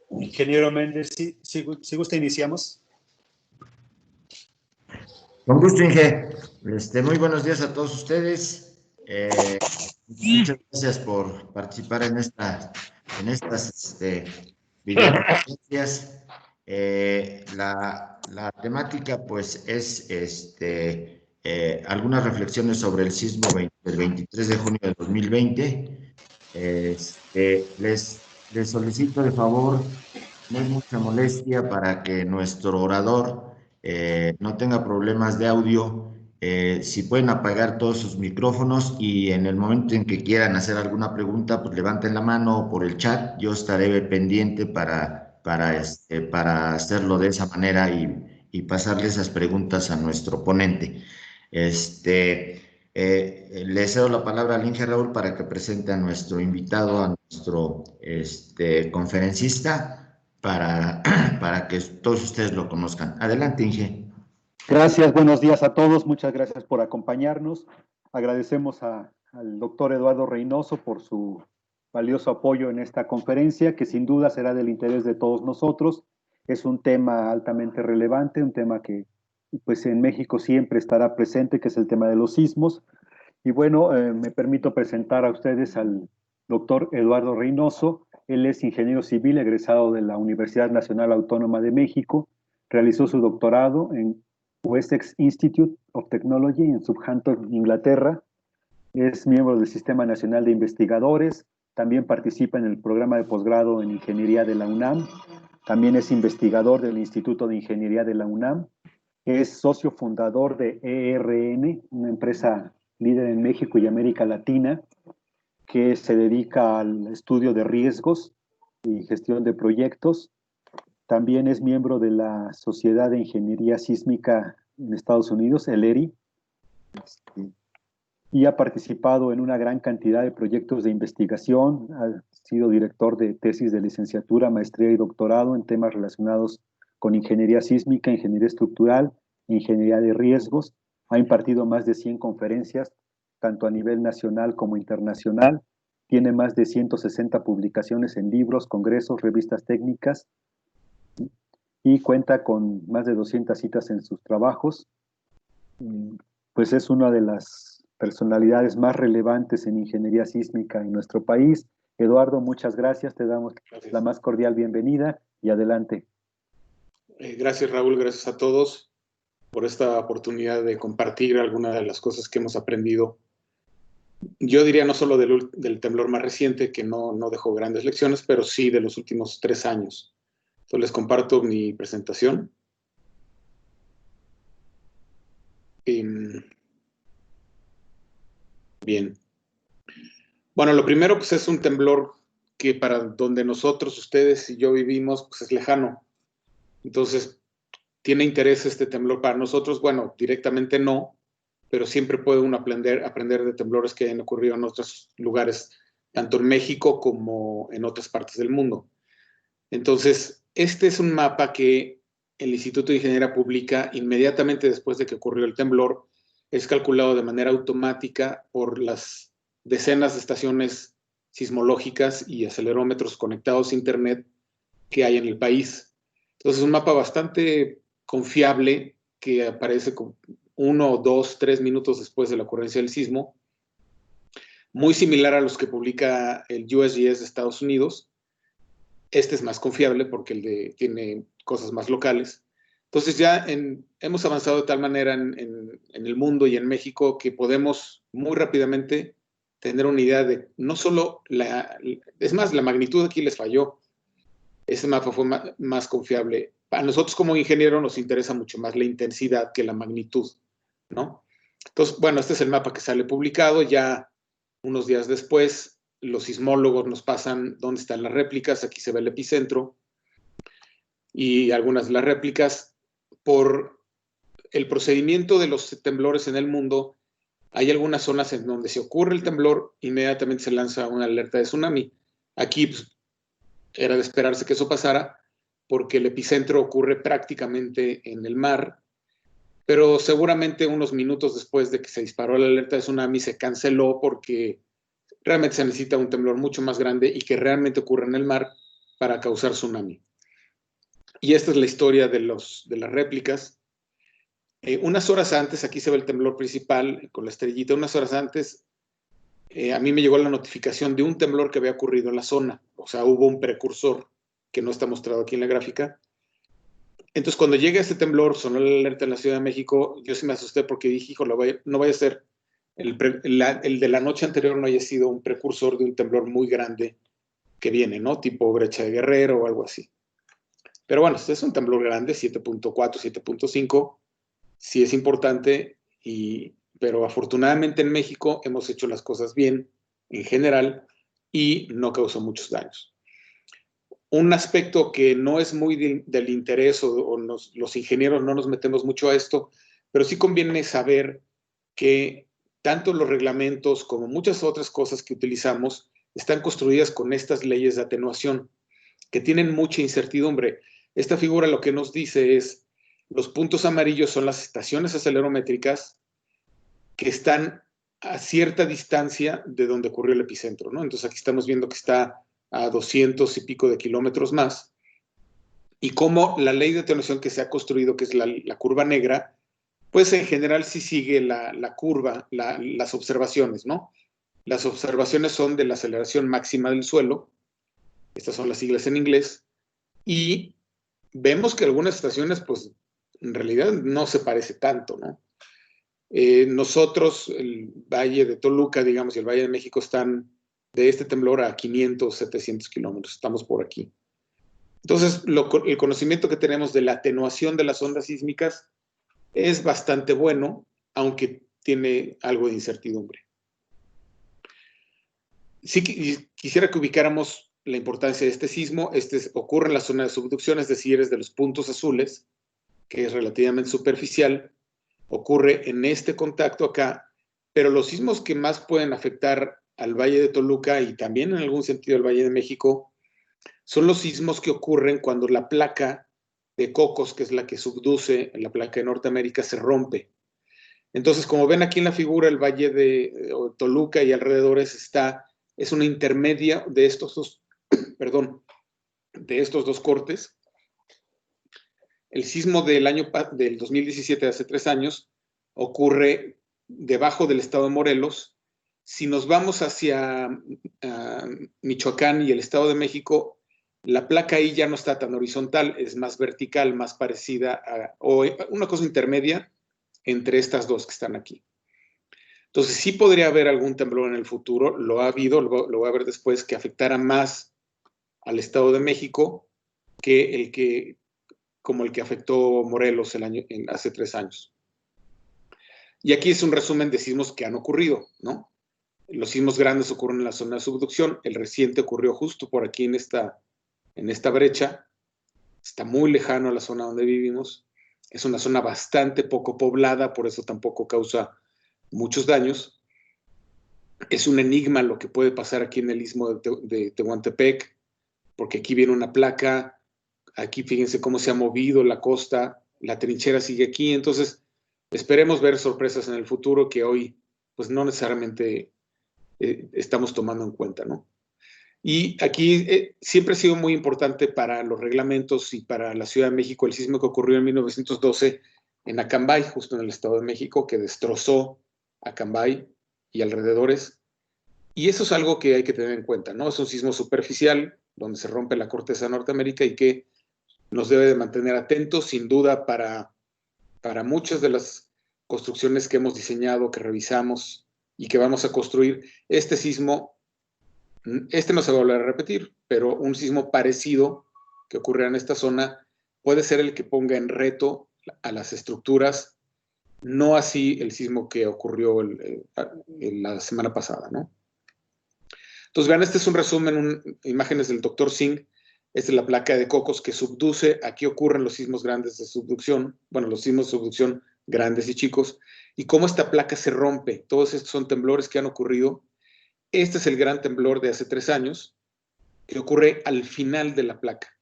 Ingeniero Méndez, si gusta, iniciamos. Con gusto, Inge. Muy buenos días a todos ustedes. Muchas gracias por participar en estas videoconferencias. La temática, pues, es algunas reflexiones sobre el sismo del 23 de junio de 2020. Les solicito de favor, no es mucha molestia para que nuestro orador no tenga problemas de audio. Si pueden apagar todos sus micrófonos y en el momento en que quieran hacer alguna pregunta, pues levanten la mano por el chat. Yo estaré pendiente para hacerlo de esa manera y pasarle esas preguntas a nuestro ponente. Le cedo la palabra al Inge Raúl para que presente a nuestro invitado, a nuestro conferencista, para que todos ustedes lo conozcan. Adelante, Inge. Gracias, buenos días a todos. Muchas gracias por acompañarnos. Agradecemos al doctor Eduardo Reynoso por su valioso apoyo en esta conferencia, que sin duda será del interés de todos nosotros. Es un tema altamente relevante, un tema que pues en México siempre estará presente, que es el tema de los sismos. Y bueno, me permito presentar a ustedes al doctor Eduardo Reynoso. Él es ingeniero civil egresado de la Universidad Nacional Autónoma de México. Realizó su doctorado en Wessex Institute of Technology en Southampton, Inglaterra. Es miembro del Sistema Nacional de Investigadores. También participa en el programa de posgrado en Ingeniería de la UNAM. También es investigador del Instituto de Ingeniería de la UNAM. Es socio fundador de ERN, una empresa líder en México y América Latina, que se dedica al estudio de riesgos y gestión de proyectos. También es miembro de la Sociedad de Ingeniería Sísmica en Estados Unidos, el ERI, y ha participado en una gran cantidad de proyectos de investigación. Ha sido director de tesis de licenciatura, maestría y doctorado en temas relacionados con ingeniería sísmica, ingeniería estructural, ingeniería de riesgos. Ha impartido más de 100 conferencias, tanto a nivel nacional como internacional. Tiene más de 160 publicaciones en libros, congresos, revistas técnicas y cuenta con más de 200 citas en sus trabajos. Pues es una de las personalidades más relevantes en ingeniería sísmica en nuestro país. Eduardo, muchas gracias. Te damos la más cordial bienvenida y adelante. Gracias, Raúl. Gracias a todos por esta oportunidad de compartir algunas de las cosas que hemos aprendido. Yo diría no solo del temblor más reciente, que no dejó grandes lecciones, pero sí de los últimos 3 años. Entonces les comparto mi presentación. Bien. Bueno, lo primero pues es un temblor que para donde nosotros, ustedes y yo vivimos, pues es lejano. Entonces, ¿tiene interés este temblor para nosotros? Bueno, directamente no, pero siempre puede uno aprender de temblores que han ocurrido en otros lugares, tanto en México como en otras partes del mundo. Entonces, este es un mapa que el Instituto de Ingeniería publica inmediatamente después de que ocurrió el temblor. Es calculado de manera automática por las decenas de estaciones sismológicas y acelerómetros conectados a Internet que hay en el país. Entonces, es un mapa bastante confiable que aparece 1, 2, 3 minutos después de la ocurrencia del sismo, muy similar a los que publica el USGS de Estados Unidos. Este es más confiable porque tiene cosas más locales. Entonces ya hemos avanzado de tal manera en el mundo y en México que podemos muy rápidamente tener una idea de no solo es más, la magnitud aquí les falló. Este mapa fue más confiable. A nosotros como ingenieros nos interesa mucho más la intensidad que la magnitud, ¿no? Entonces, bueno, este es el mapa que sale publicado. Ya unos días después, los sismólogos nos pasan dónde están las réplicas. Aquí se ve el epicentro y algunas de las réplicas. Por el procedimiento de los temblores en el mundo, hay algunas zonas en donde se ocurre el temblor, inmediatamente se lanza una alerta de tsunami. Aquí pues, era de esperarse que eso pasara, porque el epicentro ocurre prácticamente en el mar pero seguramente unos minutos después de que se disparó la alerta de tsunami se canceló porque realmente se necesita un temblor mucho más grande y que realmente ocurra en el mar para causar tsunami. Y esta es la historia de las réplicas. Unas horas antes, aquí se ve el temblor principal con la estrellita, unas horas antes a mí me llegó la notificación de un temblor que había ocurrido en la zona. O sea, hubo un precursor que no está mostrado aquí en la gráfica. Entonces, cuando llega este temblor, sonó la alerta en la Ciudad de México, yo sí me asusté porque dije, hijo, no vaya a ser el de la noche anterior no haya sido un precursor de un temblor muy grande que viene, ¿no? Tipo Brecha de Guerrero o algo así. Pero bueno, este es un temblor grande, 7.4, 7.5, sí es importante, pero afortunadamente en México hemos hecho las cosas bien en general y no causó muchos daños. Un aspecto que no es muy del interés o los ingenieros no nos metemos mucho a esto, pero sí conviene saber que tanto los reglamentos como muchas otras cosas que utilizamos están construidas con estas leyes de atenuación que tienen mucha incertidumbre. Esta figura lo que nos dice es, los puntos amarillos son las estaciones acelerométricas que están a cierta distancia de donde ocurrió el epicentro, ¿no? Entonces aquí estamos viendo que está a 200 y pico de kilómetros más, y cómo la ley de atenuación que se ha construido, que es la curva negra, pues en general sí sigue la curva, las observaciones, ¿no? Las observaciones son de la aceleración máxima del suelo, estas son las siglas en inglés, y vemos que algunas estaciones, pues en realidad no se parece tanto, ¿no? Nosotros, el Valle de Toluca, digamos, y el Valle de México están de este temblor a 500, 700 kilómetros, estamos por aquí. Entonces, el conocimiento que tenemos de la atenuación de las ondas sísmicas es bastante bueno, aunque tiene algo de incertidumbre. Sí quisiera que ubicáramos la importancia de este sismo. Ocurre en la zona de subducción, es decir, es de los puntos azules, que es relativamente superficial. Ocurre en este contacto acá, pero los sismos que más pueden afectar al Valle de Toluca y también en algún sentido al Valle de México son los sismos que ocurren cuando la placa de Cocos, que es la que subduce la placa de Norteamérica, se rompe. Entonces, como ven aquí en la figura, el Valle de Toluca y alrededores es una intermedia de estos dos, de estos dos cortes. El sismo del 2017, de hace 3 años, ocurre debajo del estado de Morelos. Si nos vamos hacia Michoacán y el Estado de México, la placa ahí ya no está tan horizontal, es más vertical, más parecida o una cosa intermedia entre estas dos que están aquí. Entonces, sí podría haber algún temblor en el futuro, lo ha habido, lo voy a ver después, que afectara más al Estado de México que como el que afectó Morelos hace 3 años. Y aquí es un resumen de sismos que han ocurrido, ¿no? Los sismos grandes ocurren en la zona de subducción, el reciente ocurrió justo por aquí en esta brecha, está muy lejano a la zona donde vivimos, es una zona bastante poco poblada, por eso tampoco causa muchos daños. Es un enigma lo que puede pasar aquí en el istmo de Tehuantepec, porque aquí viene una placa, aquí fíjense cómo se ha movido la costa, la trinchera sigue aquí, entonces esperemos ver sorpresas en el futuro que hoy pues no necesariamente estamos tomando en cuenta, ¿no? Y aquí siempre ha sido muy importante para los reglamentos y para la Ciudad de México el sismo que ocurrió en 1912 en Acambay, justo en el Estado de México, que destrozó Acambay y alrededores. Y eso es algo que hay que tener en cuenta, ¿no? Es un sismo superficial donde se rompe la corteza de Norteamérica y que nos debe de mantener atentos, sin duda, para muchas de las construcciones que hemos diseñado, que revisamos y que vamos a construir. Este sismo, no se va a volver a repetir, pero un sismo parecido que ocurrirá en esta zona puede ser el que ponga en reto a las estructuras, no así el sismo que ocurrió la semana pasada, ¿no? Entonces, vean, este es un resumen, imágenes del Dr. Singh. Esta es la placa de Cocos que subduce. Aquí ocurren los sismos grandes de subducción, bueno, los sismos de subducción grandes y chicos, y cómo esta placa se rompe. Todos estos son temblores que han ocurrido. Este es el gran temblor de hace 3 años, que ocurre al final de la placa.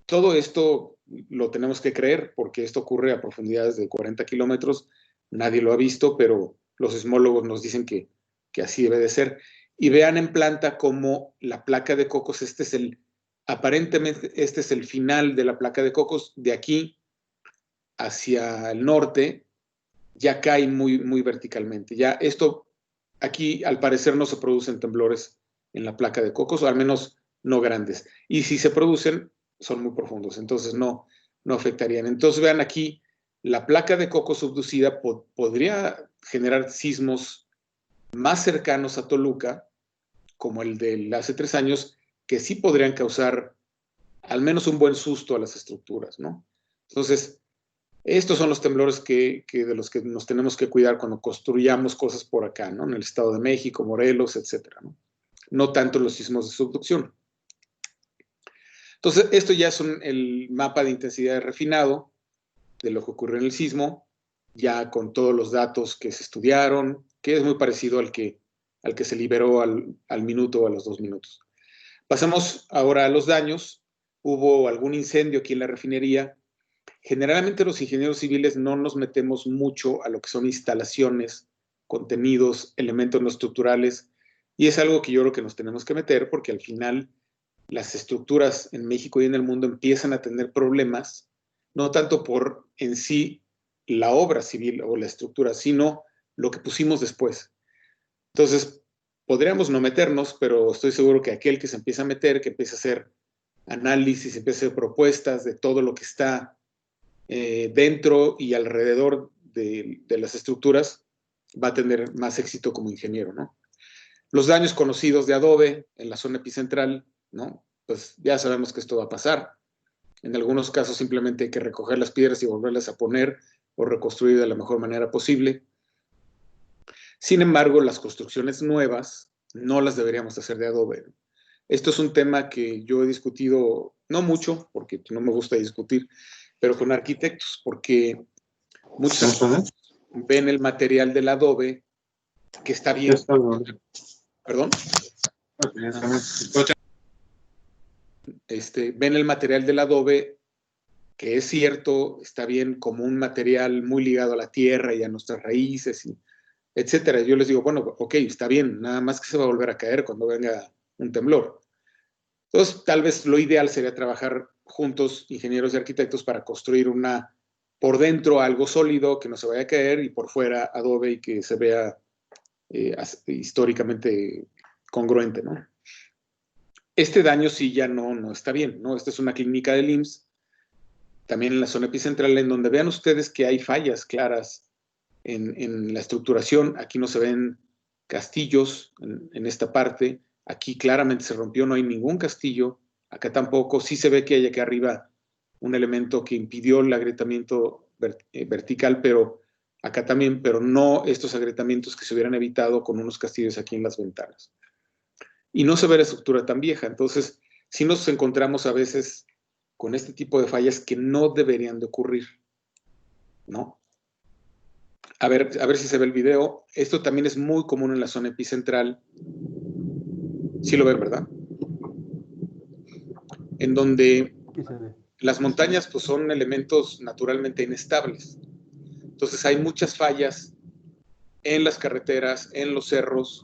Todo esto lo tenemos que creer, porque esto ocurre a profundidades de 40 kilómetros, nadie lo ha visto, pero los sismólogos nos dicen que así debe de ser. Y vean en planta cómo la placa de Cocos, aparentemente este es el final de la placa de Cocos, de aquí hacia el norte, ya cae muy, muy verticalmente. Ya esto, aquí al parecer no se producen temblores en la placa de Cocos, o al menos no grandes. Y si se producen, son muy profundos, entonces no afectarían. Entonces vean aquí, la placa de Cocos subducida podría generar sismos más cercanos a Toluca, como el de hace 3 años, que sí podrían causar al menos un buen susto a las estructuras, ¿no? Entonces, estos son los temblores de los que nos tenemos que cuidar cuando construyamos cosas por acá, ¿no? En el Estado de México, Morelos, etcétera, ¿no? No tanto los sismos de subducción. Entonces, esto ya es el mapa de intensidad refinado de lo que ocurrió en el sismo, ya con todos los datos que se estudiaron, que es muy parecido al que se liberó al minuto o a los 2 minutos. Pasamos ahora a los daños. Hubo algún incendio aquí en la refinería. Generalmente los ingenieros civiles no nos metemos mucho a lo que son instalaciones, contenidos, elementos no estructurales, y es algo que yo creo que nos tenemos que meter porque al final las estructuras en México y en el mundo empiezan a tener problemas, no tanto por en sí la obra civil o la estructura, sino lo que pusimos después. Entonces, podríamos no meternos, pero estoy seguro que aquel que se empieza a meter, que empieza a hacer análisis, empieza a hacer propuestas de todo lo que está dentro y alrededor de las estructuras, va a tener más éxito como ingeniero, ¿no? Los daños conocidos de adobe en la zona epicentral, ¿no? Pues ya sabemos que esto va a pasar. En algunos casos simplemente hay que recoger las piedras y volverlas a poner o reconstruir de la mejor manera posible. Sin embargo, las construcciones nuevas no las deberíamos hacer de adobe. Esto es un tema que yo he discutido, no mucho, porque no me gusta discutir, pero con arquitectos, porque muchos ven el material del adobe que está bien. ¿Perdón? Ven el material del adobe que es cierto, está bien como un material muy ligado a la tierra y a nuestras raíces, etcétera. Yo les digo, bueno, ok, está bien, nada más que se va a volver a caer cuando venga un temblor. Entonces, tal vez lo ideal sería trabajar juntos, ingenieros y arquitectos, para construir por dentro algo sólido que no se vaya a caer y por fuera adobe y que se vea históricamente congruente, ¿no? Este daño sí ya no está bien, ¿no? Esta es una clínica del IMSS, también en la zona epicentral, en donde vean ustedes que hay fallas claras en la estructuración. Aquí no se ven castillos en esta parte. Aquí claramente se rompió, no hay ningún castillo. Acá tampoco. Sí se ve que hay aquí arriba un elemento que impidió el agrietamiento vertical, pero acá también, pero no estos agrietamientos que se hubieran evitado con unos castillos aquí en las ventanas. Y no se ve la estructura tan vieja. Entonces, sí nos encontramos a veces con este tipo de fallas que no deberían de ocurrir, ¿no? A ver si se ve el video. Esto también es muy común en la zona epicentral. Sí lo ven, ¿verdad? En donde las montañas pues, son elementos naturalmente inestables. Entonces hay muchas fallas en las carreteras, en los cerros.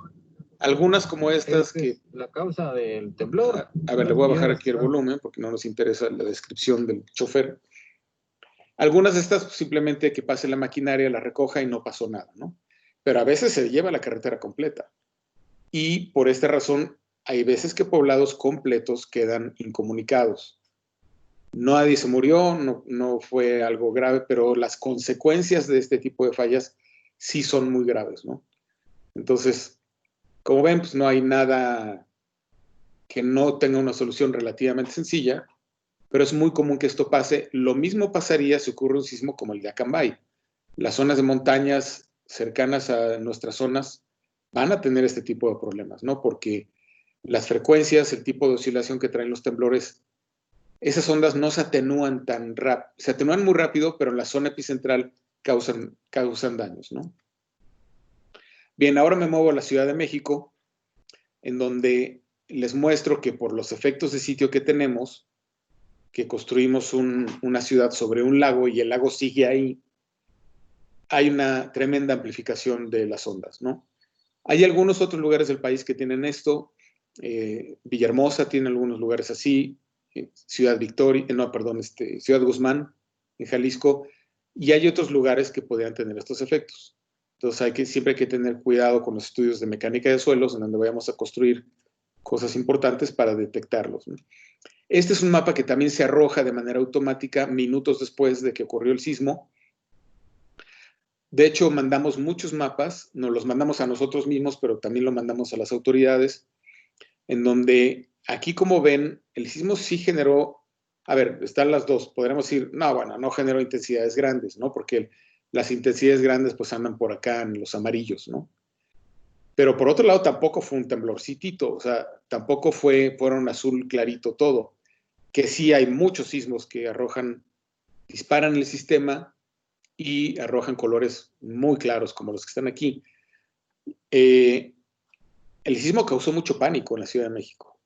Algunas como estas que... La causa del temblor. A ver, le voy a bajar aquí el volumen porque no nos interesa la descripción del chofer. Algunas de estas simplemente que pase la maquinaria, la recoja y no pasó nada, ¿no? Pero a veces se lleva la carretera completa. Y por esta razón hay veces que poblados completos quedan incomunicados. Nadie se murió, no fue algo grave, pero las consecuencias de este tipo de fallas sí son muy graves, ¿no? Entonces, como ven, pues no hay nada que no tenga una solución relativamente sencilla, pero es muy común que esto pase. Lo mismo pasaría si ocurre un sismo como el de Acambay. Las zonas de montañas cercanas a nuestras zonas van a tener este tipo de problemas, ¿no? Porque las frecuencias, el tipo de oscilación que traen los temblores, esas ondas no se atenúan tan rápido, se atenúan muy rápido, pero en la zona epicentral causan daños, ¿no? Bien, ahora me muevo a la Ciudad de México, en donde les muestro que por los efectos de sitio que tenemos, que construimos una ciudad sobre un lago y el lago sigue ahí, hay una tremenda amplificación de las ondas, ¿no? Hay algunos otros lugares del país que tienen esto. Villahermosa tiene algunos lugares así, Ciudad Guzmán, en Jalisco, y hay otros lugares que podrían tener estos efectos. Entonces siempre hay que tener cuidado con los estudios de mecánica de suelos, en donde vayamos a construir cosas importantes para detectarlos, ¿no? Este es un mapa que también se arroja de manera automática minutos después de que ocurrió el sismo. De hecho, mandamos muchos mapas, nos los mandamos a nosotros mismos, pero también lo mandamos a las autoridades, en donde aquí, como ven, el sismo sí generó, a ver, están las dos, podríamos decir, no, bueno, no generó intensidades grandes, ¿no? Porque las intensidades grandes pues andan por acá en los amarillos, ¿no? Pero por otro lado tampoco fue un temblorcitito, o sea, tampoco fueron azul clarito todo, que sí hay muchos sismos que disparan el sistema y arrojan colores muy claros como los que están aquí. El sismo causó mucho pánico en la Ciudad de México.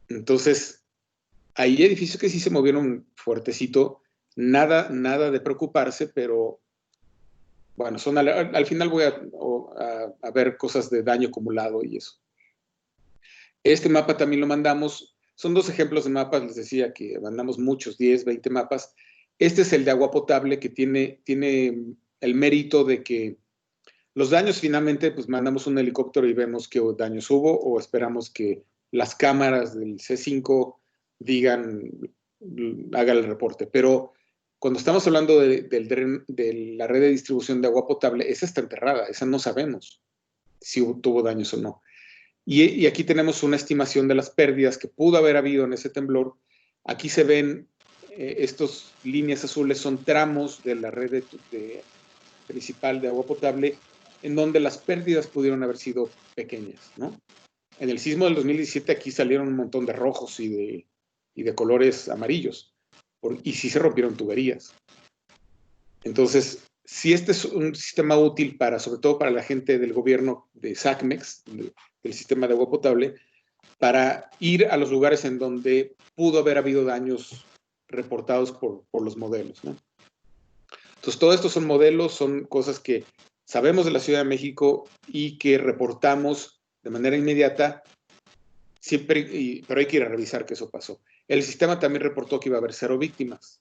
Entonces, hay edificios que sí se movieron fuertecito, nada de preocuparse, pero bueno, al final voy a ver cosas de daño acumulado y eso. Este mapa también lo mandamos, son dos ejemplos de mapas, les decía que mandamos muchos, 10, 20 mapas. Este es el de agua potable, que tiene el mérito de que los daños finalmente, pues mandamos un helicóptero y vemos qué daños hubo, o esperamos que las cámaras del C5 hagan el reporte. Pero cuando estamos hablando de la red de distribución de agua potable, esa está enterrada, esa no sabemos si tuvo daños o no. Y aquí tenemos una estimación de las pérdidas que pudo haber habido en ese temblor. Aquí se ven estas líneas azules, son tramos de la red principal de agua potable, en donde las pérdidas pudieron haber sido pequeñas, ¿no? En el sismo del 2017 aquí salieron un montón de rojos y de colores amarillos, y sí se rompieron tuberías. Entonces, si este es un sistema útil sobre todo para la gente del gobierno de SACMEX, del sistema de agua potable, para ir a los lugares en donde pudo haber habido daños reportados por los modelos, ¿no? Entonces, todo esto son modelos, son cosas que sabemos de la Ciudad de México y que reportamos de manera inmediata, pero hay que ir a revisar que eso pasó. El sistema también reportó que iba a haber 0 víctimas.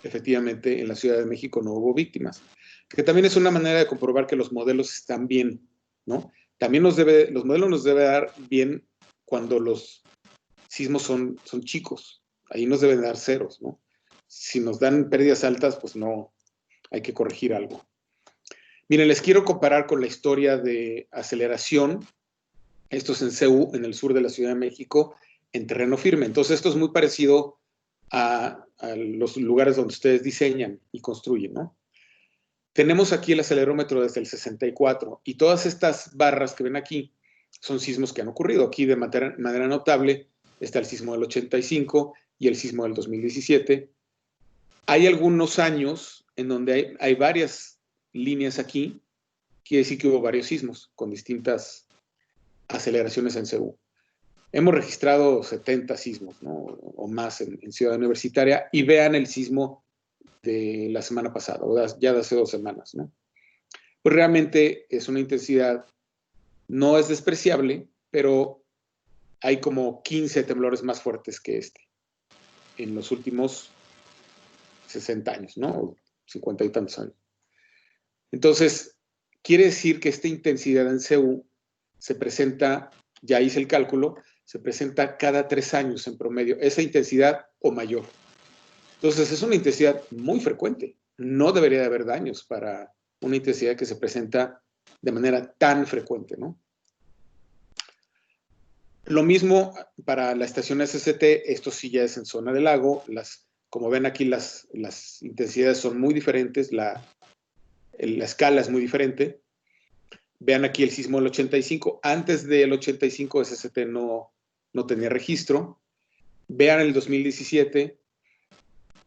Efectivamente, en la Ciudad de México no hubo víctimas, que también es una manera de comprobar que los modelos están bien, ¿no? También los modelos nos deben dar bien cuando los sismos son chicos. Ahí nos deben dar ceros, ¿no? Si nos dan pérdidas altas, pues no, hay que corregir algo. Miren, les quiero comparar con la historia de aceleración. Esto es en CEU, en el sur de la Ciudad de México, en terreno firme. Entonces, esto es muy parecido a los lugares donde ustedes diseñan y construyen, ¿no? Tenemos aquí el acelerómetro desde el 64 y todas estas barras que ven aquí son sismos que han ocurrido. Aquí de manera notable está el sismo del 85 y el sismo del 2017. Hay algunos años en donde hay varias líneas aquí, quiere decir que hubo varios sismos con distintas aceleraciones en CEU. Hemos registrado 70 sismos, ¿no? O más en Ciudad Universitaria, y vean el sismo de la semana pasada, o ya de hace 2 semanas, ¿no? Pues realmente es una intensidad, no es despreciable, pero hay como 15 temblores más fuertes que este en los últimos 60 años, ¿no? O 50 y tantos años. Entonces, quiere decir que esta intensidad en CEU se presenta, ya hice el cálculo, se presenta cada 3 años en promedio, esa intensidad o mayor. Entonces, es una intensidad muy frecuente. No debería de haber daños para una intensidad que se presenta de manera tan frecuente, ¿no? Lo mismo para la estación SST, esto sí ya es en zona del lago. Como ven aquí, las intensidades son muy diferentes, la escala es muy diferente. Vean aquí el sismo del 85. Antes del 85, SST no tenía registro. Vean el 2017.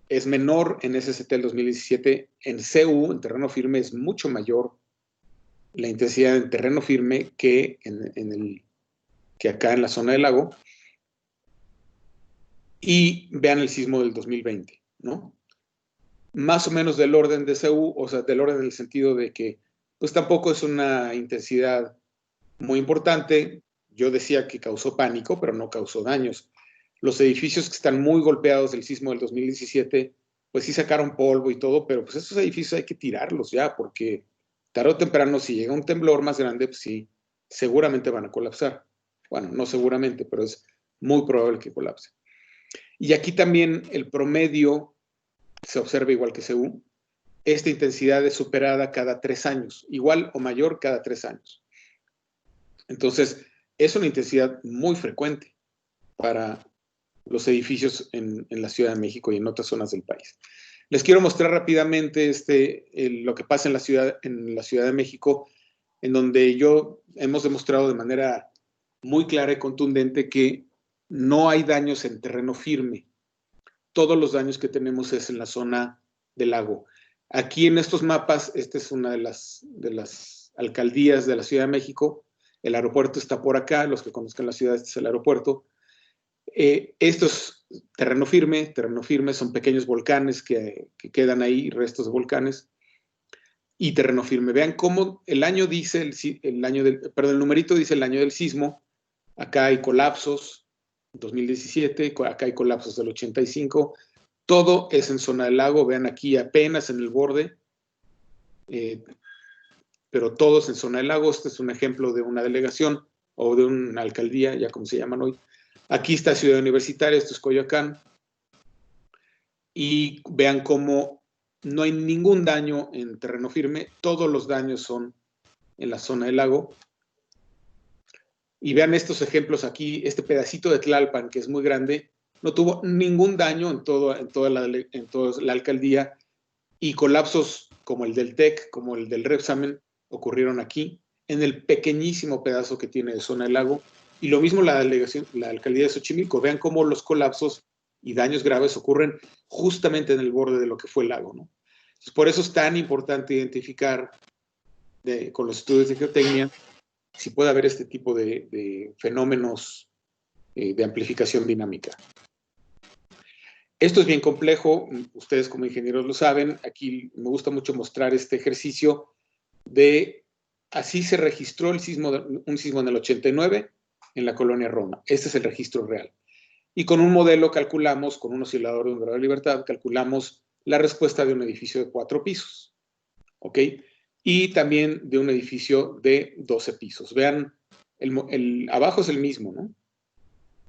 Es menor en SST el 2017. En CEU, en terreno firme, es mucho mayor la intensidad en terreno firme que acá en la zona del lago. Y vean el sismo del 2020, ¿no? Más o menos del orden de CU, o sea, del orden en el sentido de que, pues tampoco es una intensidad muy importante. Yo decía que causó pánico, pero no causó daños. Los edificios que están muy golpeados del sismo del 2017, pues sí sacaron polvo y todo, pero pues esos edificios hay que tirarlos ya, porque tarde o temprano, si llega un temblor más grande, pues sí, seguramente van a colapsar. Bueno, no seguramente, pero es muy probable que colapse. Y aquí también el promedio se observa igual que CU. Esta intensidad es superada cada 3 años, igual o mayor cada 3 años. Entonces, es una intensidad muy frecuente para los edificios en la Ciudad de México y en otras zonas del país. Les quiero mostrar rápidamente lo que pasa en la Ciudad de México, en donde hemos demostrado de manera muy clara y contundente que no hay daños en terreno firme. Todos los daños que tenemos es en la zona del lago. Aquí en estos mapas, esta es una de las alcaldías de la Ciudad de México. El aeropuerto está por acá, los que conozcan la ciudad, este es el aeropuerto. Esto es terreno firme son pequeños volcanes que quedan ahí, restos de volcanes. Y terreno firme. Vean cómo el año dice, el numerito dice el año del sismo. Acá hay colapsos, 2017, acá hay colapsos del 85. Todo es en zona del lago. Vean aquí apenas en el borde. Pero todo es en zona del lago. Este es un ejemplo de una delegación o de una alcaldía, ya como se llaman hoy. Aquí está Ciudad Universitaria, esto es Coyoacán. Y vean cómo no hay ningún daño en terreno firme, todos los daños son en la zona del lago. Y vean estos ejemplos aquí, este pedacito de Tlalpan, que es muy grande, no tuvo ningún daño en toda la alcaldía, y colapsos como el del TEC, como el del Repsamen, ocurrieron aquí, en el pequeñísimo pedazo que tiene de zona del lago. Y lo mismo la alcaldía de Xochimilco. Vean cómo los colapsos y daños graves ocurren justamente en el borde de lo que fue el lago, ¿no? Entonces, por eso es tan importante identificar con los estudios de geotecnia si puede haber este tipo de fenómenos de amplificación dinámica. Esto es bien complejo, ustedes como ingenieros lo saben. Aquí me gusta mucho mostrar este ejercicio de así se registró un sismo en el 89 en la colonia Roma. Este es el registro real. Y con un modelo calculamos, con un oscilador de un grado de libertad, calculamos la respuesta de un edificio de 4 pisos. ¿Ok? Y también de un edificio de 12 pisos. Vean, abajo es el mismo, ¿no?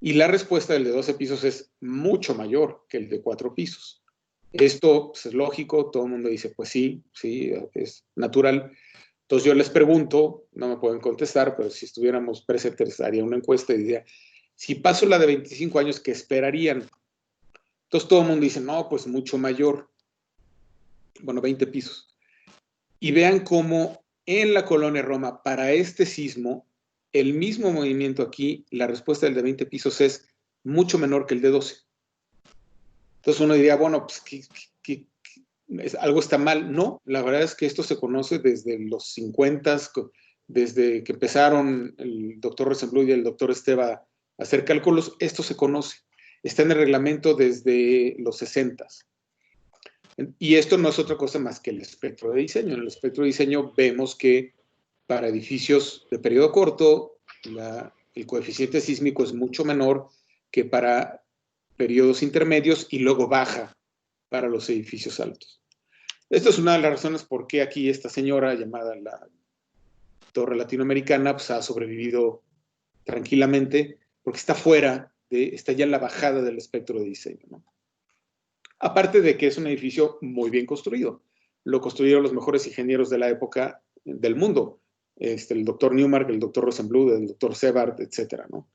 Y la respuesta del de 12 pisos es mucho mayor que el de 4 pisos. Esto pues, es lógico, todo el mundo dice, pues sí, es natural. Entonces yo les pregunto, no me pueden contestar, pero si estuviéramos presentes haría una encuesta y diría, si paso la de 25 años, ¿qué esperarían? Entonces todo el mundo dice, no, pues mucho mayor. Bueno, 20 pisos. Y vean cómo en la colonia Roma, para este sismo, el mismo movimiento aquí, la respuesta del de 20 pisos es mucho menor que el de 12. Entonces uno diría, bueno, pues algo está mal. No, la verdad es que esto se conoce desde los 50, desde que empezaron el doctor Rosenbluth y el doctor Esteva a hacer cálculos, esto se conoce. Está en el reglamento desde los 60. Y esto no es otra cosa más que el espectro de diseño. En el espectro de diseño vemos que para edificios de periodo corto, el coeficiente sísmico es mucho menor que para periodos intermedios y luego baja para los edificios altos. Esta es una de las razones por qué aquí esta señora llamada la Torre Latinoamericana pues, ha sobrevivido tranquilamente porque está está ya en la bajada del espectro de diseño, ¿no? Aparte de que es un edificio muy bien construido. Lo construyeron los mejores ingenieros de la época del mundo. El doctor Newmark, el doctor Rosenbluth, el doctor Sebart, etcétera, ¿no?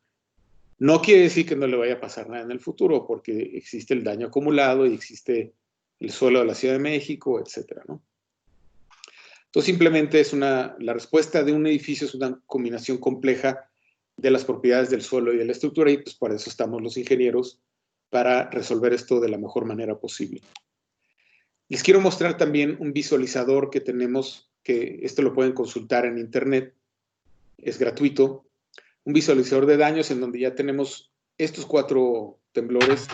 No quiere decir que no le vaya a pasar nada en el futuro, porque existe el daño acumulado y existe el suelo de la Ciudad de México, etcétera, ¿no? Entonces, simplemente la respuesta de un edificio es una combinación compleja de las propiedades del suelo y de la estructura, y pues para eso estamos los ingenieros, para resolver esto de la mejor manera posible. Les quiero mostrar también un visualizador que tenemos, que esto lo pueden consultar en internet, es gratuito, un visualizador de daños en donde ya tenemos estos 4 temblores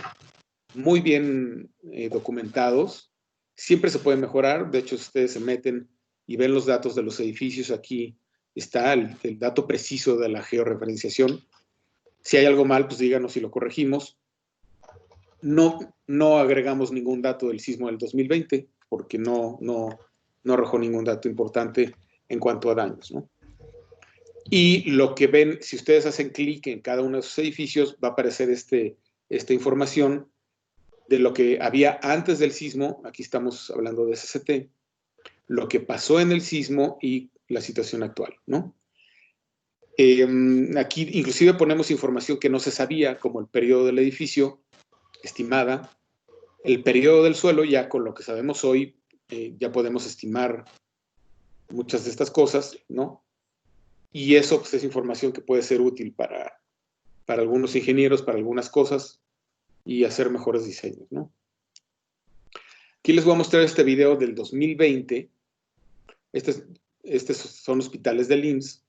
muy bien documentados. Siempre se puede mejorar. De hecho, si ustedes se meten y ven los datos de los edificios, aquí está el dato preciso de la georreferenciación. Si hay algo mal, pues díganos y lo corregimos. No agregamos ningún dato del sismo del 2020 porque no arrojó ningún dato importante en cuanto a daños, ¿no? Y lo que ven, si ustedes hacen clic en cada uno de esos edificios, va a aparecer esta información de lo que había antes del sismo. Aquí estamos hablando de SCT, lo que pasó en el sismo y la situación actual, ¿no? Aquí inclusive ponemos información que no se sabía, como el periodo del edificio, estimada, el periodo del suelo. Ya con lo que sabemos hoy, ya podemos estimar muchas de estas cosas, ¿no? Y eso, pues, es información que puede ser útil para algunos ingenieros, para algunas cosas, y hacer mejores diseños, ¿no? Aquí les voy a mostrar este video del 2020. Estos son hospitales del IMSS.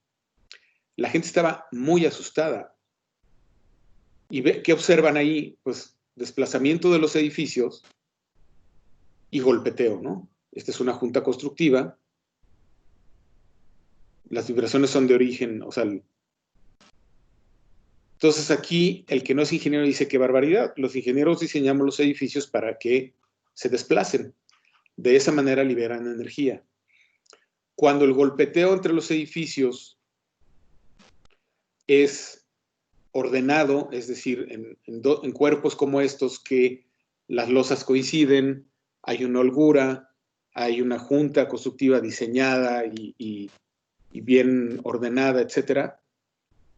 La gente estaba muy asustada. ¿Y qué observan ahí? Pues desplazamiento de los edificios y golpeteo, ¿no? Esta es una junta constructiva. Las vibraciones son de origen, o sea, entonces aquí el que no es ingeniero dice: qué barbaridad. Los ingenieros diseñamos los edificios para que se desplacen. De esa manera liberan energía. Cuando el golpeteo entre los edificios es ordenado, es decir, en cuerpos como estos, que las losas coinciden, hay una holgura, hay una junta constructiva diseñada y bien ordenada, etcétera,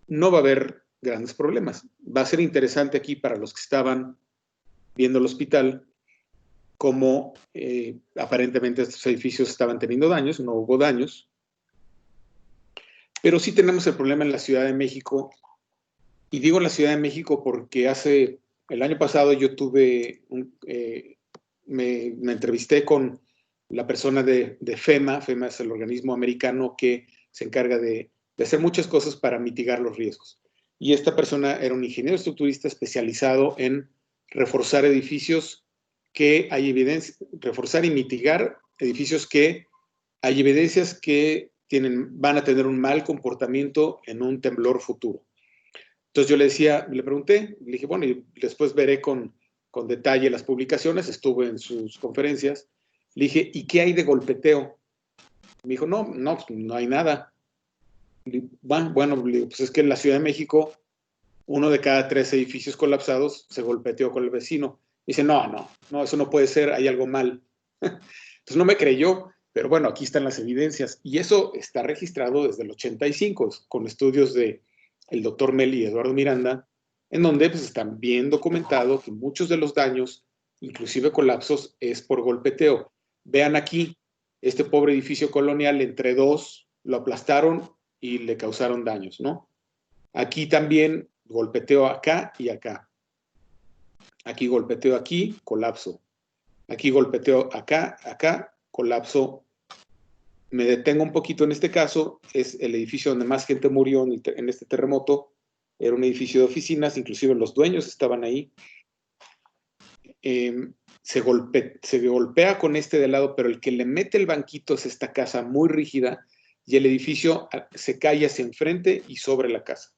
no va a haber grandes problemas. Va a ser interesante aquí para los que estaban viendo el hospital cómo aparentemente estos edificios estaban teniendo daños. No hubo daños, pero sí tenemos el problema en la Ciudad de México. Y digo en la Ciudad de México porque el año pasado yo tuve, me entrevisté con la persona de FEMA. FEMA es el organismo americano que se encarga de hacer muchas cosas para mitigar los riesgos. Y esta persona era un ingeniero estructurista especializado en reforzar edificios que hay evidencia, reforzar y mitigar edificios que hay evidencias que van a tener un mal comportamiento en un temblor futuro. Entonces yo le pregunté, le dije, bueno, y después veré con detalle las publicaciones. Estuve en sus conferencias. Le dije, ¿y qué hay de golpeteo? Me dijo, no hay nada. Bueno, pues es que en la Ciudad de México, 1 de cada 3 edificios colapsados se golpeteó con el vecino. Dice, no, eso no puede ser, hay algo mal. Entonces no me creyó, pero bueno, aquí están las evidencias. Y eso está registrado desde el 85, con estudios de el doctor Meli y Eduardo Miranda, en donde pues están bien documentado que muchos de los daños, inclusive colapsos, es por golpeteo. Vean aquí, este pobre edificio colonial, entre dos, lo aplastaron y le causaron daños, ¿no? Aquí también golpeteo acá y acá. Aquí golpeteo aquí, colapso. Aquí golpeteo acá, colapso. Me detengo un poquito en este caso. Es el edificio donde más gente murió en este terremoto. Era un edificio de oficinas, inclusive los dueños estaban ahí. Se golpea con este de lado, pero el que le mete el banquito es esta casa muy rígida, y el edificio se cae hacia enfrente y sobre la casa,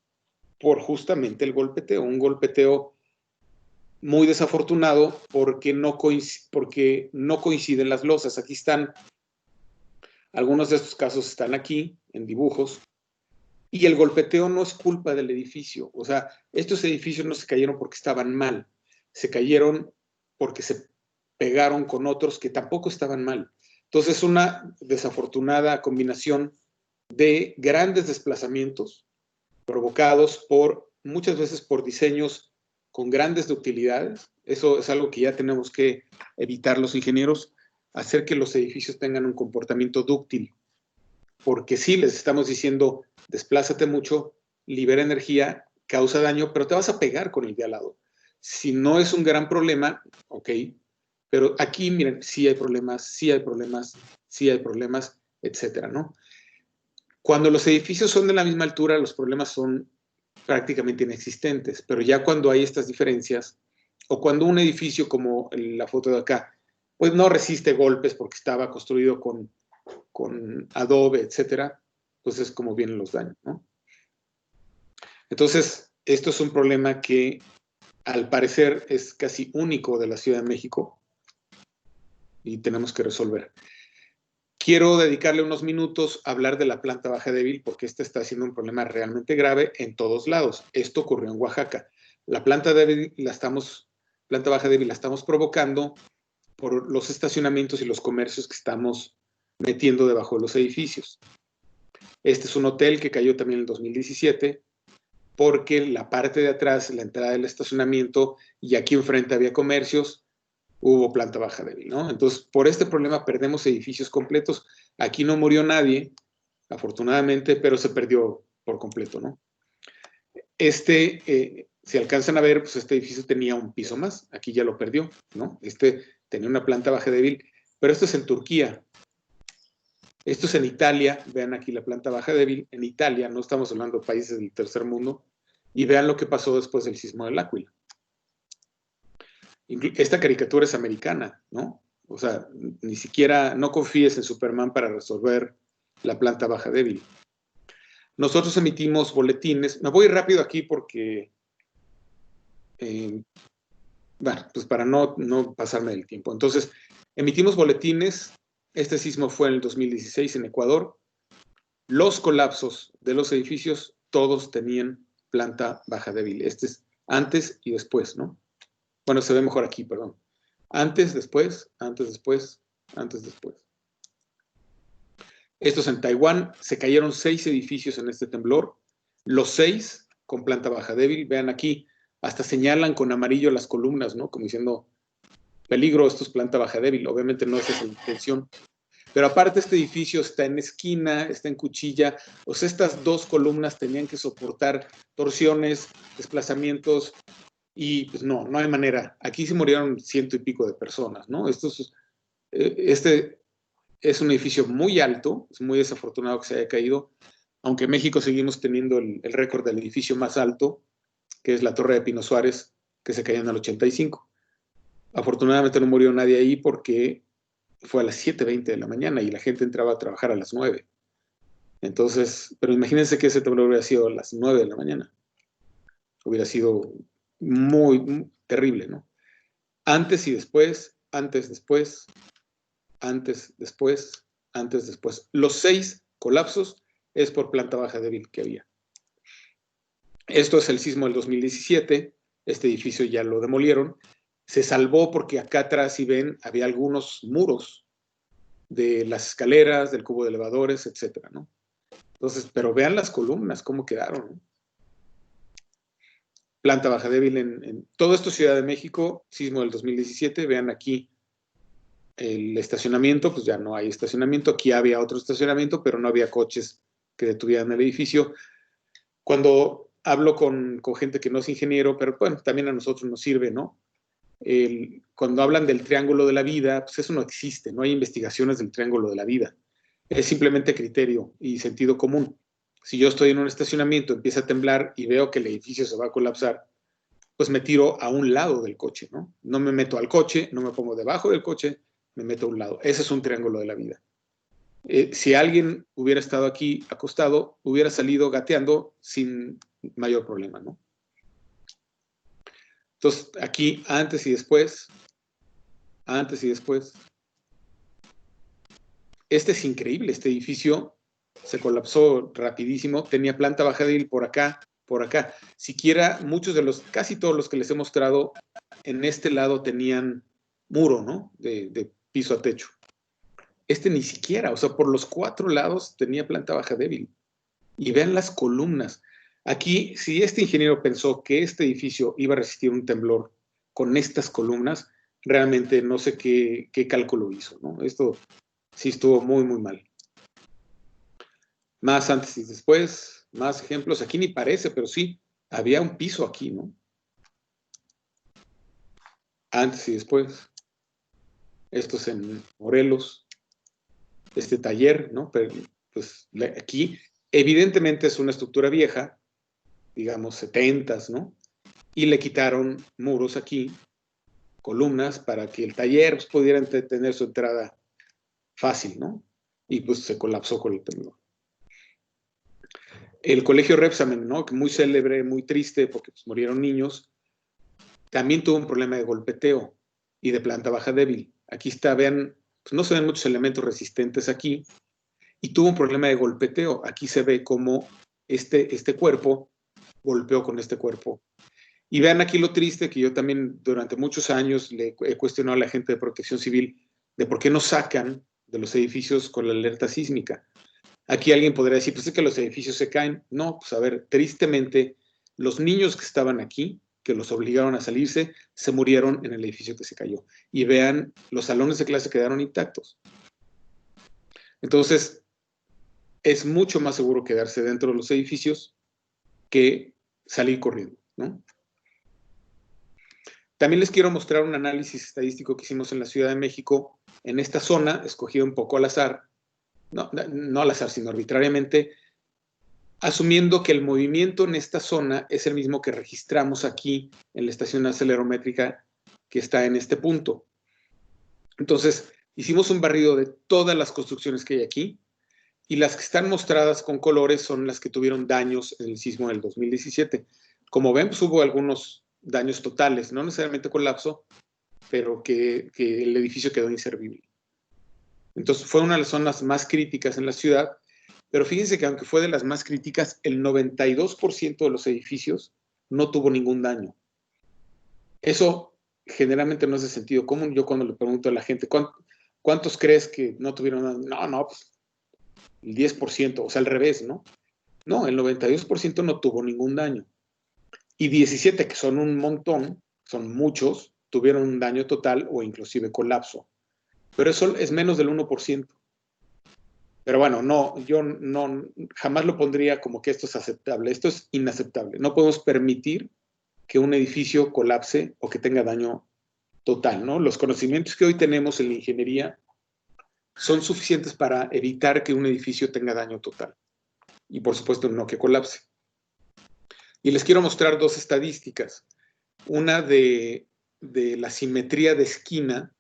por justamente el golpeteo. Un golpeteo muy desafortunado porque no coinciden las losas. Aquí están, algunos de estos casos están aquí en dibujos, y el golpeteo no es culpa del edificio. O sea, estos edificios no se cayeron porque estaban mal, se cayeron porque se pegaron con otros que tampoco estaban mal. Entonces es una desafortunada combinación de grandes desplazamientos provocados muchas veces por diseños con grandes ductilidades. Eso es algo que ya tenemos que evitar los ingenieros, hacer que los edificios tengan un comportamiento dúctil. Porque sí, les estamos diciendo, desplázate mucho, libera energía, causa daño, pero te vas a pegar con el de al lado. Si no es un gran problema, ok, pero aquí, miren, sí hay problemas, etcétera, ¿no? Cuando los edificios son de la misma altura, los problemas son prácticamente inexistentes, pero ya cuando hay estas diferencias, o cuando un edificio como la foto de acá, pues no resiste golpes porque estaba construido con adobe, etcétera, pues es como vienen los daños, ¿no? Entonces, esto es un problema que al parecer es casi único de la Ciudad de México y tenemos que resolver. Quiero dedicarle unos minutos a hablar de la planta baja débil porque esta está siendo un problema realmente grave en todos lados. Esto ocurrió en Oaxaca. La planta baja débil la estamos provocando por los estacionamientos y los comercios que estamos metiendo debajo de los edificios. Este es un hotel que cayó también en el 2017 porque la parte de atrás, la entrada del estacionamiento y aquí enfrente había comercios, hubo planta baja débil, ¿no? Entonces, por este problema perdemos edificios completos. Aquí no murió nadie, afortunadamente, pero se perdió por completo, ¿no? Si alcanzan a ver, pues este edificio tenía un piso más, aquí ya lo perdió, ¿no? Tenía una planta baja débil, pero esto es en Turquía. Esto es en Italia, vean aquí la planta baja débil, en Italia, no estamos hablando de países del tercer mundo, y vean lo que pasó después del sismo del Áquila. Esta caricatura es americana, ¿no? O sea, ni siquiera, no confíes en Superman para resolver la planta baja débil. Nosotros emitimos boletines, me voy rápido aquí porque, bueno, pues para no pasarme del tiempo. Entonces, emitimos boletines, este sismo fue en el 2016 en Ecuador, los colapsos de los edificios, todos tenían planta baja débil. Este es antes y después, ¿no? Bueno, se ve mejor aquí, perdón. Antes, después, antes, después, antes, después. Esto es en Taiwán. Se cayeron 6 edificios en este temblor. Los 6 con planta baja débil. Vean aquí, hasta señalan con amarillo las columnas, ¿no? Como diciendo, peligro, esto es planta baja débil. Obviamente no esa es la intención. Pero aparte este edificio está en esquina, está en cuchilla. O sea, estas 2 columnas tenían que soportar torsiones, desplazamientos, y pues no hay manera. Aquí se murieron 100 y pico de personas, ¿no? Este es un edificio muy alto, es muy desafortunado que se haya caído, aunque en México seguimos teniendo el récord del edificio más alto, que es la Torre de Pino Suárez, que se cayó en el 85. Afortunadamente no murió nadie ahí porque fue a las 7:20 de la mañana y la gente entraba a trabajar a las 9. Entonces, pero imagínense que ese temblor hubiera sido a las 9 de la mañana. Hubiera sido muy terrible, ¿no? Antes y después, antes, después, antes, después, antes, después. Los 6 colapsos es por planta baja débil que había. Esto es el sismo del 2017. Este edificio ya lo demolieron. Se salvó porque acá atrás, si ven, había algunos muros de las escaleras, del cubo de elevadores, etcétera, ¿no? Entonces, pero vean las columnas, cómo quedaron, ¿no? Planta baja débil en todo esto, Ciudad de México, sismo del 2017. Vean aquí el estacionamiento, pues ya no hay estacionamiento. Aquí había otro estacionamiento, pero no había coches que detuvieran el edificio. Cuando hablo con gente que no es ingeniero, pero bueno, también a nosotros nos sirve, ¿no? Cuando hablan del triángulo de la vida, pues eso no existe, no hay investigaciones del triángulo de la vida. Es simplemente criterio y sentido común. Si yo estoy en un estacionamiento, empieza a temblar y veo que el edificio se va a colapsar, pues me tiro a un lado del coche, ¿no? No me meto al coche, no me pongo debajo del coche, me meto a un lado. Ese es un triángulo de la vida. Si alguien hubiera estado aquí acostado, hubiera salido gateando sin mayor problema, ¿no? Entonces, aquí antes y después, antes y después. Este es increíble, este edificio se colapsó rapidísimo, tenía planta baja débil por acá, por acá. Siquiera casi todos los que les he mostrado, en este lado tenían muro, ¿no? De piso a techo. Este ni siquiera, o sea, por los 4 lados tenía planta baja débil. Y vean las columnas. Aquí, si este ingeniero pensó que este edificio iba a resistir un temblor con estas columnas, realmente no sé qué cálculo hizo, ¿no? Esto sí estuvo muy mal. Más antes y después, más ejemplos. Aquí ni parece, pero sí, había un piso aquí, ¿no? Antes y después. Esto es en Morelos. Este taller, ¿no? Pero, pues aquí, evidentemente es una estructura vieja, digamos 70s, ¿no? Y le quitaron muros aquí columnas para que el taller pues, pudiera tener su entrada fácil, ¿no? Y pues se colapsó con el temblor. El colegio Repsamen, ¿no? Que muy célebre, muy triste porque pues, murieron niños, también tuvo un problema de golpeteo y de planta baja débil. Aquí está, vean, pues no se ven muchos elementos resistentes aquí, y tuvo un problema de golpeteo. Aquí se ve cómo este cuerpo golpeó con este cuerpo. Y vean aquí lo triste, que yo también durante muchos años le he cuestionado a la gente de Protección Civil de por qué no sacan de los edificios con la alerta sísmica. Aquí alguien podría decir, pues es que los edificios se caen. No, pues a ver, tristemente, los niños que estaban aquí, que los obligaron a salirse, se murieron en el edificio que se cayó. Y vean, los salones de clase quedaron intactos. Entonces, es mucho más seguro quedarse dentro de los edificios que salir corriendo, ¿no? También les quiero mostrar un análisis estadístico que hicimos en la Ciudad de México, en esta zona, escogida un poco al azar, no al azar, sino arbitrariamente, asumiendo que el movimiento en esta zona es el mismo que registramos aquí en la estación acelerométrica que está en este punto. Entonces, hicimos un barrido de todas las construcciones que hay aquí, y las que están mostradas con colores son las que tuvieron daños en el sismo del 2017. Como ven, pues hubo algunos daños totales, no necesariamente colapso, pero que el edificio quedó inservible. Entonces fue una de las zonas más críticas en la ciudad, pero fíjense que aunque fue de las más críticas, el 92% de los edificios no tuvo ningún daño. Eso generalmente no es de sentido común. Yo cuando le pregunto a la gente, ¿cuántos crees que no tuvieron daño? No, pues el 10%, o sea, al revés, ¿no? No, el 92% no tuvo ningún daño. Y 17, que son un montón, son muchos, tuvieron un daño total o inclusive colapso. Pero eso es menos del 1%. Pero bueno, no, yo no, jamás lo pondría como que esto es aceptable. Esto es inaceptable. No podemos permitir que un edificio colapse o que tenga daño total, ¿no? Los conocimientos que hoy tenemos en la ingeniería son suficientes para evitar que un edificio tenga daño total. Y por supuesto no que colapse. Y les quiero mostrar dos estadísticas. Una de la simetría de esquina,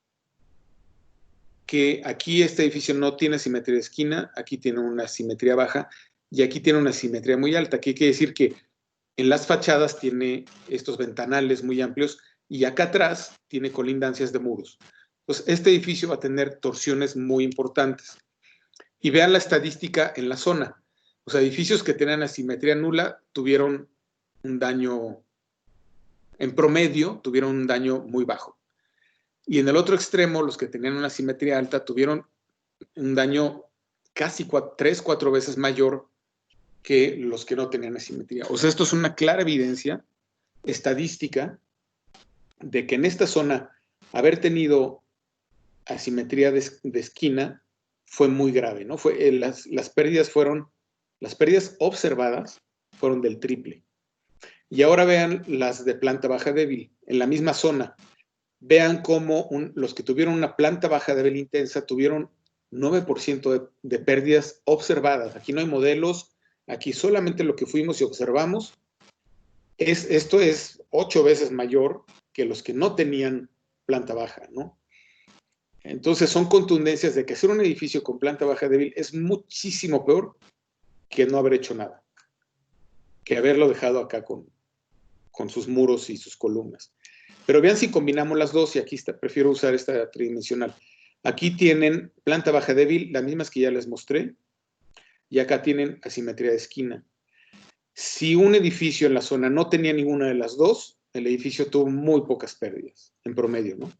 que aquí este edificio no tiene simetría de esquina, aquí tiene una simetría baja y aquí tiene una simetría muy alta. Aquí quiere decir que en las fachadas tiene estos ventanales muy amplios y acá atrás tiene colindancias de muros. Entonces, este edificio va a tener torsiones muy importantes. Y vean la estadística en la zona. Los edificios que tenían asimetría nula tuvieron un daño, en promedio, tuvieron un daño muy bajo. Y en el otro extremo, los que tenían una simetría alta tuvieron un daño casi 3-4 veces mayor que los que no tenían asimetría. O sea, esto es una clara evidencia estadística de que en esta zona haber tenido asimetría de esquina fue muy grave, ¿no? Las pérdidas observadas fueron del triple. Y ahora vean las de planta baja débil, en la misma zona. Vean cómo los que tuvieron una planta baja débil intensa tuvieron 9% de pérdidas observadas. Aquí no hay modelos, aquí solamente lo que fuimos y observamos. Esto es 8 veces mayor que los que no tenían planta baja, ¿no? Entonces son contundencias de que hacer un edificio con planta baja débil es muchísimo peor que no haber hecho nada, que haberlo dejado acá con sus muros y sus columnas. Pero vean si combinamos las dos, y aquí prefiero usar esta tridimensional. Aquí tienen planta baja débil, las mismas que ya les mostré, y acá tienen asimetría de esquina. Si un edificio en la zona no tenía ninguna de las dos, el edificio tuvo muy pocas pérdidas, en promedio, ¿no?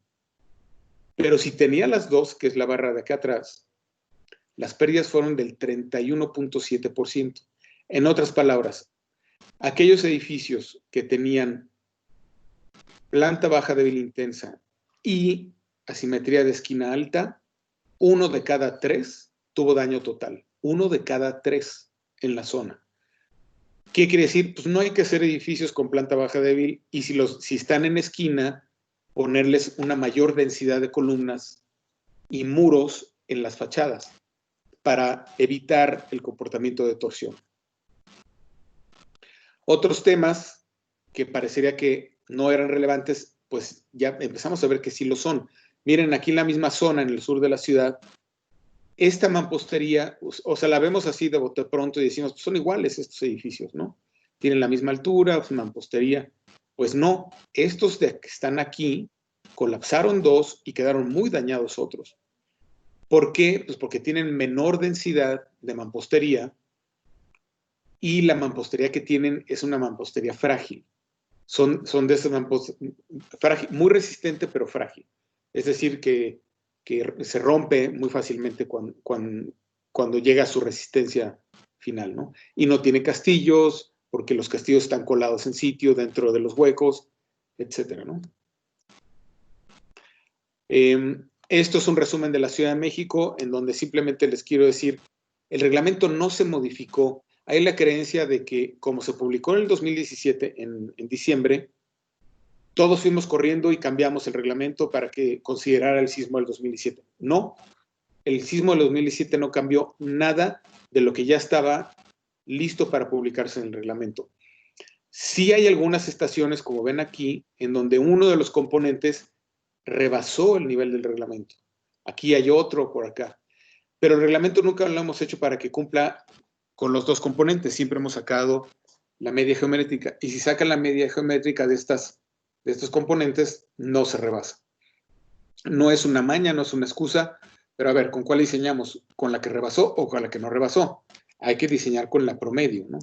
Pero si tenía las dos, que es la barra de acá atrás, las pérdidas fueron del 31.7%. En otras palabras, aquellos edificios que tenían planta baja débil intensa y asimetría de esquina alta, 1 de cada 3 tuvo daño total. 1 de cada 3 en la zona. ¿Qué quiere decir? Pues no hay que hacer edificios con planta baja débil y si están en esquina, ponerles una mayor densidad de columnas y muros en las fachadas para evitar el comportamiento de torsión. Otros temas que parecería que no eran relevantes, pues ya empezamos a ver que sí lo son. Miren, aquí en la misma zona, en el sur de la ciudad, esta mampostería, o sea, la vemos así de bote pronto y decimos, pues son iguales estos edificios, ¿no? Tienen la misma altura, pues, mampostería. Pues no, estos que están aquí colapsaron dos y quedaron muy dañados otros. ¿Por qué? Pues porque tienen menor densidad de mampostería y la mampostería que tienen es una mampostería frágil. Son de esas mampostería frágil, muy resistente pero frágil. Es decir, que se rompe muy fácilmente cuando llega a su resistencia final, ¿no? Y no tiene castillos, porque los castillos están colados en sitio, dentro de los huecos, etcétera, ¿no? Esto es un resumen de la Ciudad de México, en donde simplemente les quiero decir, el reglamento no se modificó. Hay la creencia de que, como se publicó en el 2017, en diciembre, todos fuimos corriendo y cambiamos el reglamento para que considerara el sismo del 2017. No, el sismo del 2017 no cambió nada de lo que ya estaba listo para publicarse en el reglamento. Sí hay algunas estaciones, como ven aquí, en donde uno de los componentes rebasó el nivel del reglamento. Aquí hay otro por acá. Pero el reglamento nunca lo hemos hecho para que cumpla con los dos componentes. Siempre hemos sacado la media geométrica. Y si sacan la media geométrica de estos componentes, no se rebasa. No es una maña, no es una excusa, pero a ver, ¿con cuál diseñamos? ¿Con la que rebasó o con la que no rebasó? Hay que diseñar con la promedio, ¿no?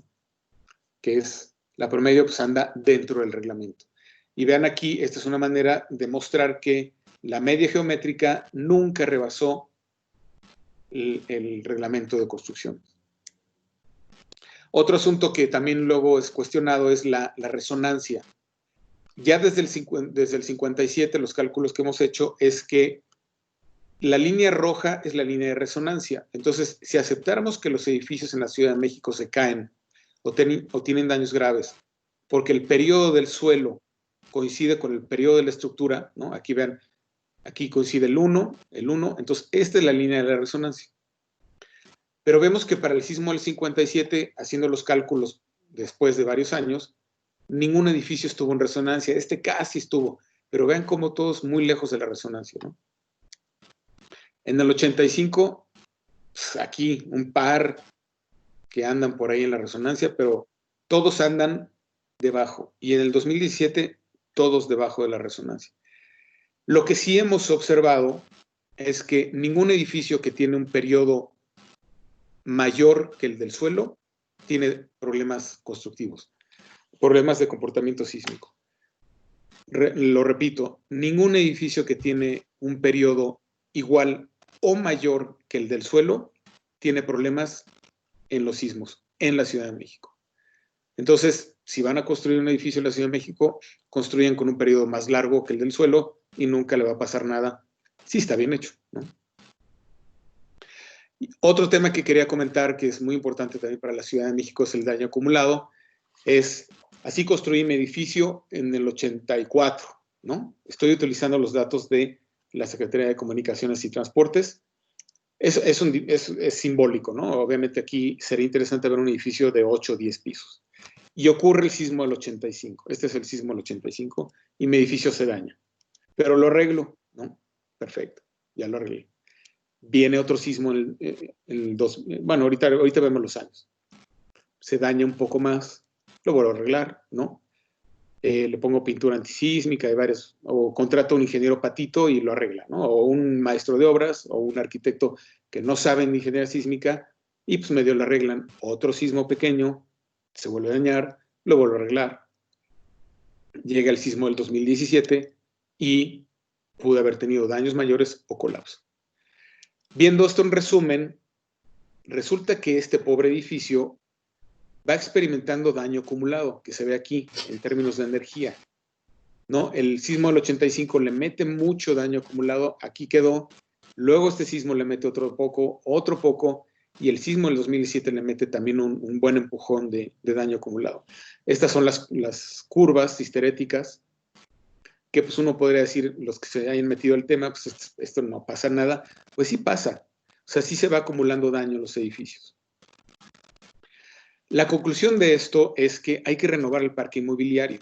Que es, la promedio pues anda dentro del reglamento. Y vean aquí, esta es una manera de mostrar que la media geométrica nunca rebasó el reglamento de construcción. Otro asunto que también luego es cuestionado es la resonancia. Ya desde el 57, los cálculos que hemos hecho es que la línea roja es la línea de resonancia. Entonces, si aceptáramos que los edificios en la Ciudad de México se caen o tienen daños graves, porque el periodo del suelo coincide con el periodo de la estructura, ¿no? Aquí vean, aquí coincide el 1, entonces esta es la línea de la resonancia. Pero vemos que para el sismo del 57, haciendo los cálculos después de varios años, ningún edificio estuvo en resonancia, este casi estuvo, pero vean cómo todos muy lejos de la resonancia, ¿no? En el 85, pues aquí un par que andan por ahí en la resonancia, pero todos andan debajo. Y en el 2017, todos debajo de la resonancia. Lo que sí hemos observado es que ningún edificio que tiene un periodo mayor que el del suelo tiene problemas constructivos, problemas de comportamiento sísmico. Lo repito, ningún edificio que tiene un periodo igual o mayor que el del suelo tiene problemas en los sismos en la Ciudad de México. Entonces, si van a construir un edificio en la Ciudad de México, construyan con un periodo más largo que el del suelo y nunca le va a pasar nada si está bien hecho, ¿no? Y otro tema que quería comentar, que es muy importante también para la Ciudad de México, es el daño acumulado. Así construí mi edificio en el 84, ¿no? Estoy utilizando los datos de la Secretaría de Comunicaciones y Transportes. Es simbólico, ¿no? Obviamente aquí sería interesante ver un edificio de 8 o 10 pisos. Y ocurre el sismo del 85. Este es el sismo del 85 y mi edificio se daña. Pero lo arreglo, ¿no? Perfecto, ya lo arreglé. Viene otro sismo en el 2000. Bueno, ahorita vemos los años. Se daña un poco más, lo vuelvo a arreglar, ¿no? Le pongo pintura antisísmica, o contrato a un ingeniero patito y lo arregla, ¿no? O un maestro de obras, o un arquitecto que no saben de ingeniería sísmica, y pues medio lo arreglan. Otro sismo pequeño, se vuelve a dañar, lo vuelvo a arreglar. Llega el sismo del 2017 y pude haber tenido daños mayores o colapso. Viendo esto en resumen, resulta que este pobre edificio va experimentando daño acumulado, que se ve aquí en términos de energía, ¿no? El sismo del 85 le mete mucho daño acumulado, aquí quedó, luego este sismo le mete otro poco, y el sismo del 2007 le mete también un buen empujón de daño acumulado. Estas son las curvas histeréticas, que pues uno podría decir, los que se hayan metido al tema, pues esto no pasa nada. Pues sí pasa, o sea, sí se va acumulando daño en los edificios. La conclusión de esto es que hay que renovar el parque inmobiliario.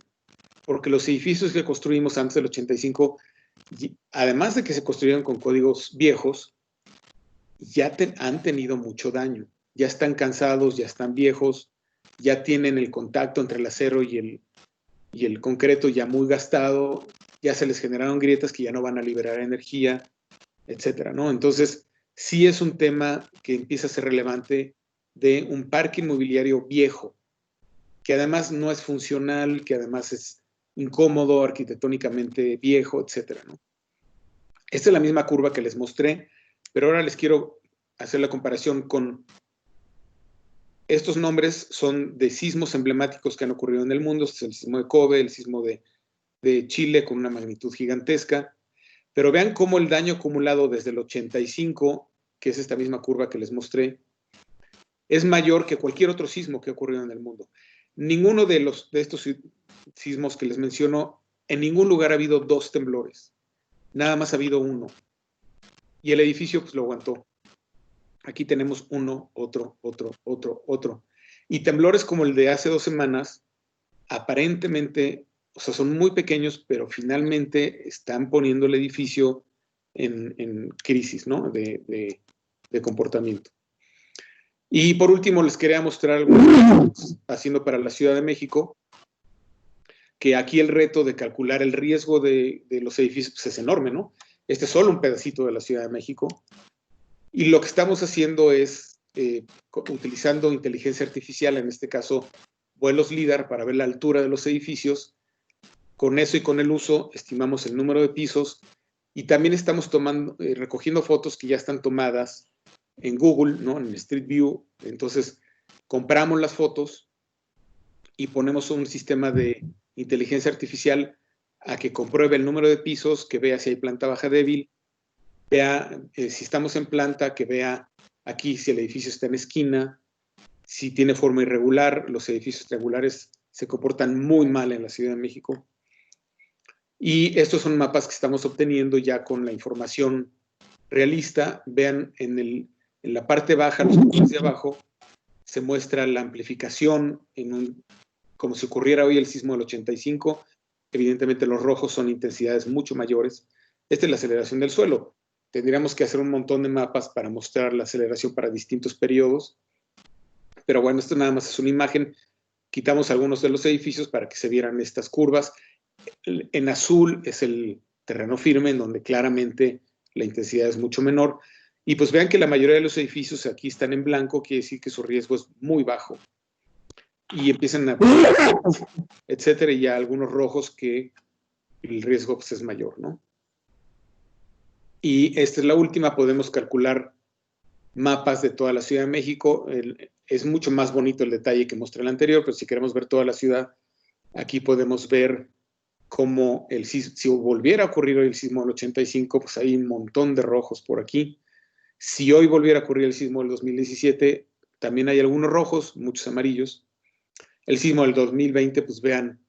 porque los edificios que construimos antes del 85, además de que se construyeron con códigos viejos, ya han tenido mucho daño. Ya están cansados, ya están viejos, ya tienen el contacto entre el acero y el concreto ya muy gastado, ya se les generaron grietas que ya no van a liberar energía, etcétera, ¿no? Entonces, sí es un tema que empieza a ser relevante de un parque inmobiliario viejo, que además no es funcional, que además es incómodo, arquitectónicamente viejo, etcétera, ¿no? Esta es la misma curva que les mostré, pero ahora les quiero hacer la comparación con estos nombres. Son de sismos emblemáticos que han ocurrido en el mundo. Este es el sismo de Kobe, el sismo de Chile con una magnitud gigantesca, pero vean cómo el daño acumulado desde el 85, que es esta misma curva que les mostré, es mayor que cualquier otro sismo que ha ocurrido en el mundo. Ninguno de estos sismos que les menciono, en ningún lugar ha habido 2 temblores. Nada más ha habido 1. Y el edificio pues lo aguantó. Aquí tenemos uno, otro. Y temblores como el de hace 2 semanas, aparentemente, o sea, son muy pequeños, pero finalmente están poniendo el edificio en crisis, ¿no? de comportamiento. Y por último, les quería mostrar algo que estamos haciendo para la Ciudad de México, que aquí el reto de calcular el riesgo de los edificios pues, es enorme, ¿no? Este es solo un pedacito de la Ciudad de México. Y lo que estamos haciendo es, utilizando inteligencia artificial, en este caso vuelos LIDAR, para ver la altura de los edificios. Con eso y con el uso, estimamos el número de pisos y también estamos recogiendo fotos que ya están tomadas en Google, ¿no? En Street View. Entonces, compramos las fotos y ponemos un sistema de inteligencia artificial a que compruebe el número de pisos, que vea si hay planta baja débil, vea si estamos en planta, que vea aquí si el edificio está en esquina, si tiene forma irregular. Los edificios regulares se comportan muy mal en la Ciudad de México. Y estos son mapas que estamos obteniendo ya con la información realista. Vean en la parte baja, los colores de abajo, se muestra la amplificación como si ocurriera hoy el sismo del 85. Evidentemente los rojos son intensidades mucho mayores. Esta es la aceleración del suelo. Tendríamos que hacer un montón de mapas para mostrar la aceleración para distintos periodos. Pero bueno, esto nada más es una imagen. Quitamos algunos de los edificios para que se vieran estas curvas. En azul es el terreno firme, en donde claramente la intensidad es mucho menor. Y pues vean que la mayoría de los edificios aquí están en blanco, quiere decir que su riesgo es muy bajo. Y empiezan a... etcétera, y ya algunos rojos que el riesgo pues, es mayor, ¿no? Y esta es la última. Podemos calcular mapas de toda la Ciudad de México. Es mucho más bonito el detalle que mostré el anterior, pero si queremos ver toda la ciudad, aquí podemos ver cómo si volviera a ocurrir hoy el sismo del 85, pues hay un montón de rojos por aquí. Si hoy volviera a ocurrir el sismo del 2017, también hay algunos rojos, muchos amarillos. El sismo del 2020, pues vean,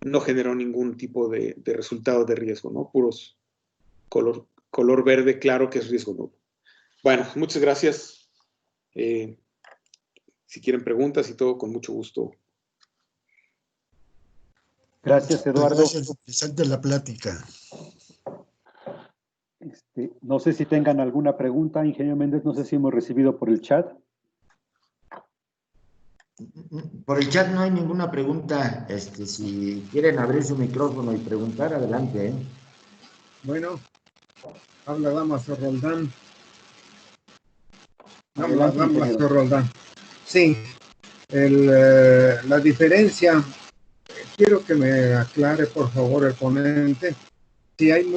no generó ningún tipo de resultado de riesgo, ¿no? Puros color verde claro, que es riesgo nulo. Bueno, muchas gracias. Si quieren preguntas y todo, con mucho gusto. Gracias, Eduardo. Gracias, interesante la plática. No sé si tengan alguna pregunta, ingeniero Méndez, no sé si hemos recibido por el chat. Por el chat no hay ninguna pregunta. Si quieren abrir su micrófono y preguntar, adelante, ¿eh? Bueno, habla Damaso Roldán. Adelante, Damaso Roldán. Sí, la diferencia, quiero que me aclare por favor el ponente, si hay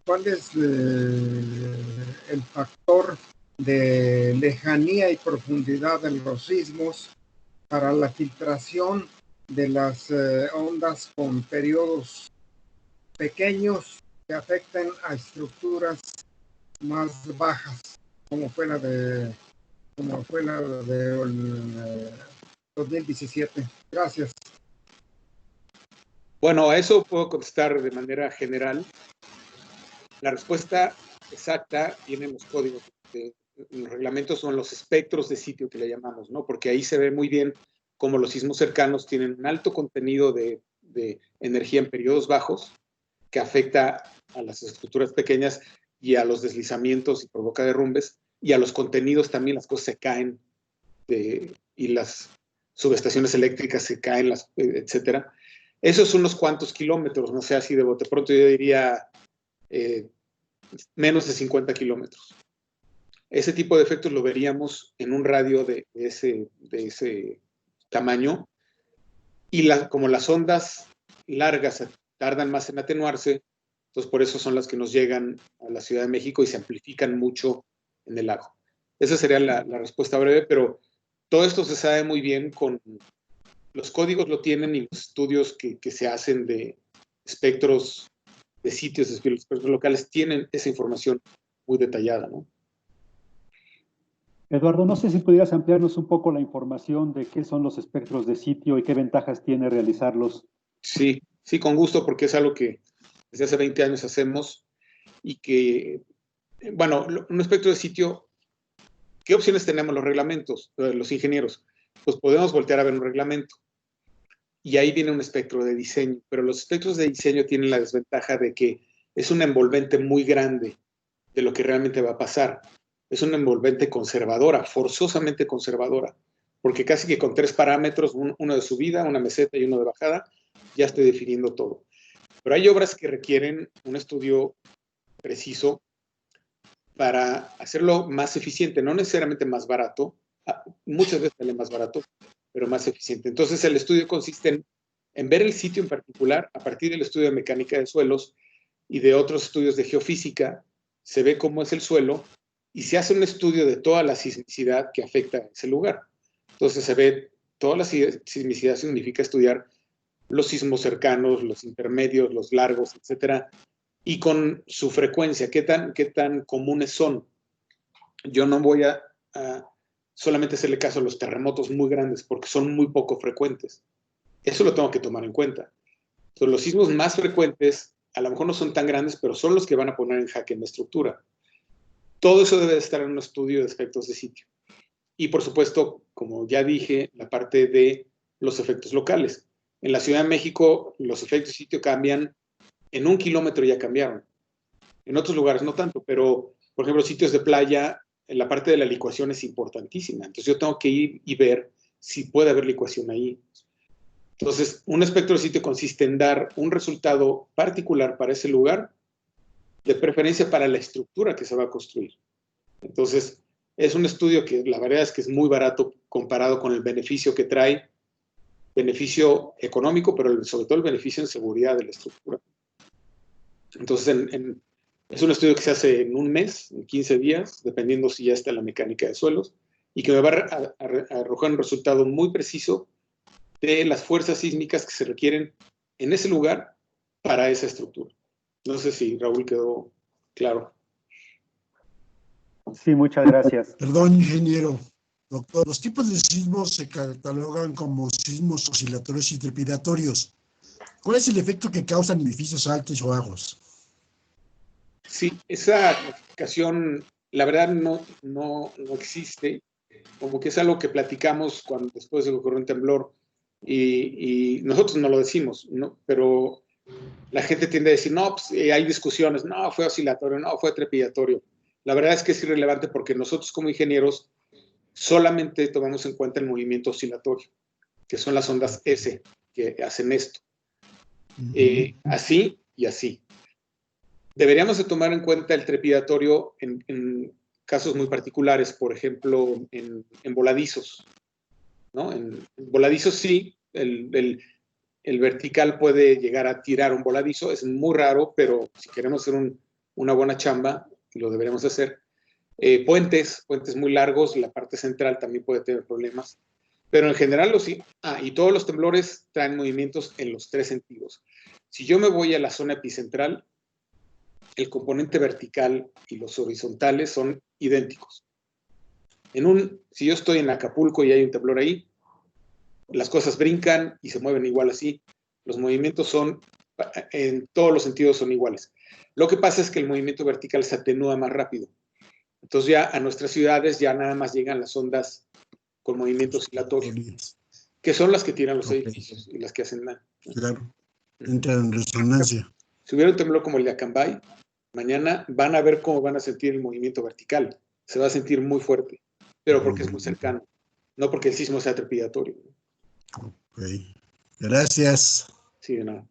¿cuál es el factor de lejanía y profundidad en los sismos para la filtración de las ondas con periodos pequeños que afecten a estructuras más bajas, como fue la de 2017? Gracias. Bueno, a eso puedo contestar de manera general. La respuesta exacta viene en los códigos, en los reglamentos, son los espectros de sitio que le llamamos, ¿no? Porque ahí se ve muy bien cómo los sismos cercanos tienen un alto contenido de de energía en periodos bajos, que afecta a las estructuras pequeñas y a los deslizamientos y provoca derrumbes, y a los contenidos también las cosas se caen y las subestaciones eléctricas se caen, etcétera. Eso es unos cuantos kilómetros, no sé, así de bote pronto yo diría menos de 50 kilómetros. Ese tipo de efectos lo veríamos en un radio de ese tamaño, y como las ondas largas tardan más en atenuarse, entonces por eso son las que nos llegan a la Ciudad de México y se amplifican mucho en el lago. Esa sería la respuesta breve, pero todo esto se sabe muy bien con los códigos, lo tienen, y los estudios que se hacen de espectros de sitios, de espectros locales, tienen esa información muy detallada, ¿no? Eduardo, no sé si pudieras ampliarnos un poco la información de qué son los espectros de sitio y qué ventajas tiene realizarlos. Sí, con gusto, porque es algo que desde hace 20 años hacemos y que, bueno, un espectro de sitio, ¿qué opciones tenemos los reglamentos, los ingenieros? Pues podemos voltear a ver un reglamento y ahí viene un espectro de diseño, pero los espectros de diseño tienen la desventaja de que es una envolvente muy grande de lo que realmente va a pasar. Es una envolvente conservadora, forzosamente conservadora, porque casi que con 3 parámetros, uno de subida, una meseta y uno de bajada, ya estoy definiendo todo. Pero hay obras que requieren un estudio preciso para hacerlo más eficiente, no necesariamente más barato, muchas veces sale más barato, pero más eficiente. Entonces el estudio consiste en ver el sitio en particular a partir del estudio de mecánica de suelos y de otros estudios de geofísica, se ve cómo es el suelo y se hace un estudio de toda la sismicidad que afecta a ese lugar. Entonces se ve toda la sismicidad, significa estudiar los sismos cercanos, los intermedios, los largos, etcétera, y con su frecuencia, qué tan comunes son. Yo no voy a solamente hacerle caso a los terremotos muy grandes, porque son muy poco frecuentes. Eso lo tengo que tomar en cuenta. Entonces, los sismos más frecuentes a lo mejor no son tan grandes, pero son los que van a poner en jaque mi estructura. Todo eso debe estar en un estudio de efectos de sitio. Y, por supuesto, como ya dije, la parte de los efectos locales. En la Ciudad de México, los efectos de sitio cambian, en 1 kilómetro ya cambiaron. En otros lugares no tanto, pero, por ejemplo, sitios de playa, en la parte de la licuación es importantísima. Entonces, yo tengo que ir y ver si puede haber licuación ahí. Entonces, un espectro de sitio consiste en dar un resultado particular para ese lugar, de preferencia para la estructura que se va a construir. Entonces, es un estudio que la verdad es que es muy barato comparado con el beneficio que trae, beneficio económico, pero sobre todo el beneficio en seguridad de la estructura. Entonces, es un estudio que se hace en 1 mes, en 15 días, dependiendo si ya está la mecánica de suelos, y que me va a arrojar un resultado muy preciso de las fuerzas sísmicas que se requieren en ese lugar para esa estructura. No sé si Raúl quedó claro. Sí, muchas gracias. Perdón, ingeniero. Doctor, los tipos de sismos se catalogan como sismos oscilatorios y trepidatorios. ¿Cuál es el efecto que causan edificios altos o bajos? Sí, esa clasificación, la verdad, no existe. Como que es algo que platicamos después de que ocurrió un temblor y nosotros no lo decimos, ¿no? Pero la gente tiende a decir, no, pues hay discusiones, no, fue oscilatorio, no, fue trepidatorio. La verdad es que es irrelevante porque nosotros como ingenieros solamente tomamos en cuenta el movimiento oscilatorio, que son las ondas S que hacen esto. Así y así. Deberíamos de tomar en cuenta el trepidatorio en casos muy particulares, por ejemplo, en voladizos, ¿no? En voladizos sí, el vertical puede llegar a tirar un voladizo, es muy raro, pero si queremos hacer una buena chamba, lo deberíamos hacer. Puentes muy largos, la parte central también puede tener problemas, pero en general y todos los temblores traen movimientos en los 3 sentidos. Si yo me voy a la zona epicentral, el componente vertical y los horizontales son idénticos. Si yo estoy en Acapulco y hay un temblor ahí, las cosas brincan y se mueven igual así. Los movimientos en todos los sentidos son iguales. Lo que pasa es que el movimiento vertical se atenúa más rápido. Entonces ya a nuestras ciudades ya nada más llegan las ondas con movimiento oscilatorio, que son las que tiran los edificios y las que hacen daño. Claro. entra en resonancia. Si hubiera un temblor como el de Acambay, mañana van a ver cómo van a sentir el movimiento vertical. Se va a sentir muy fuerte, pero porque es muy cercano, no porque el sismo sea trepidatorio. Ok. Gracias. Sí, de nada.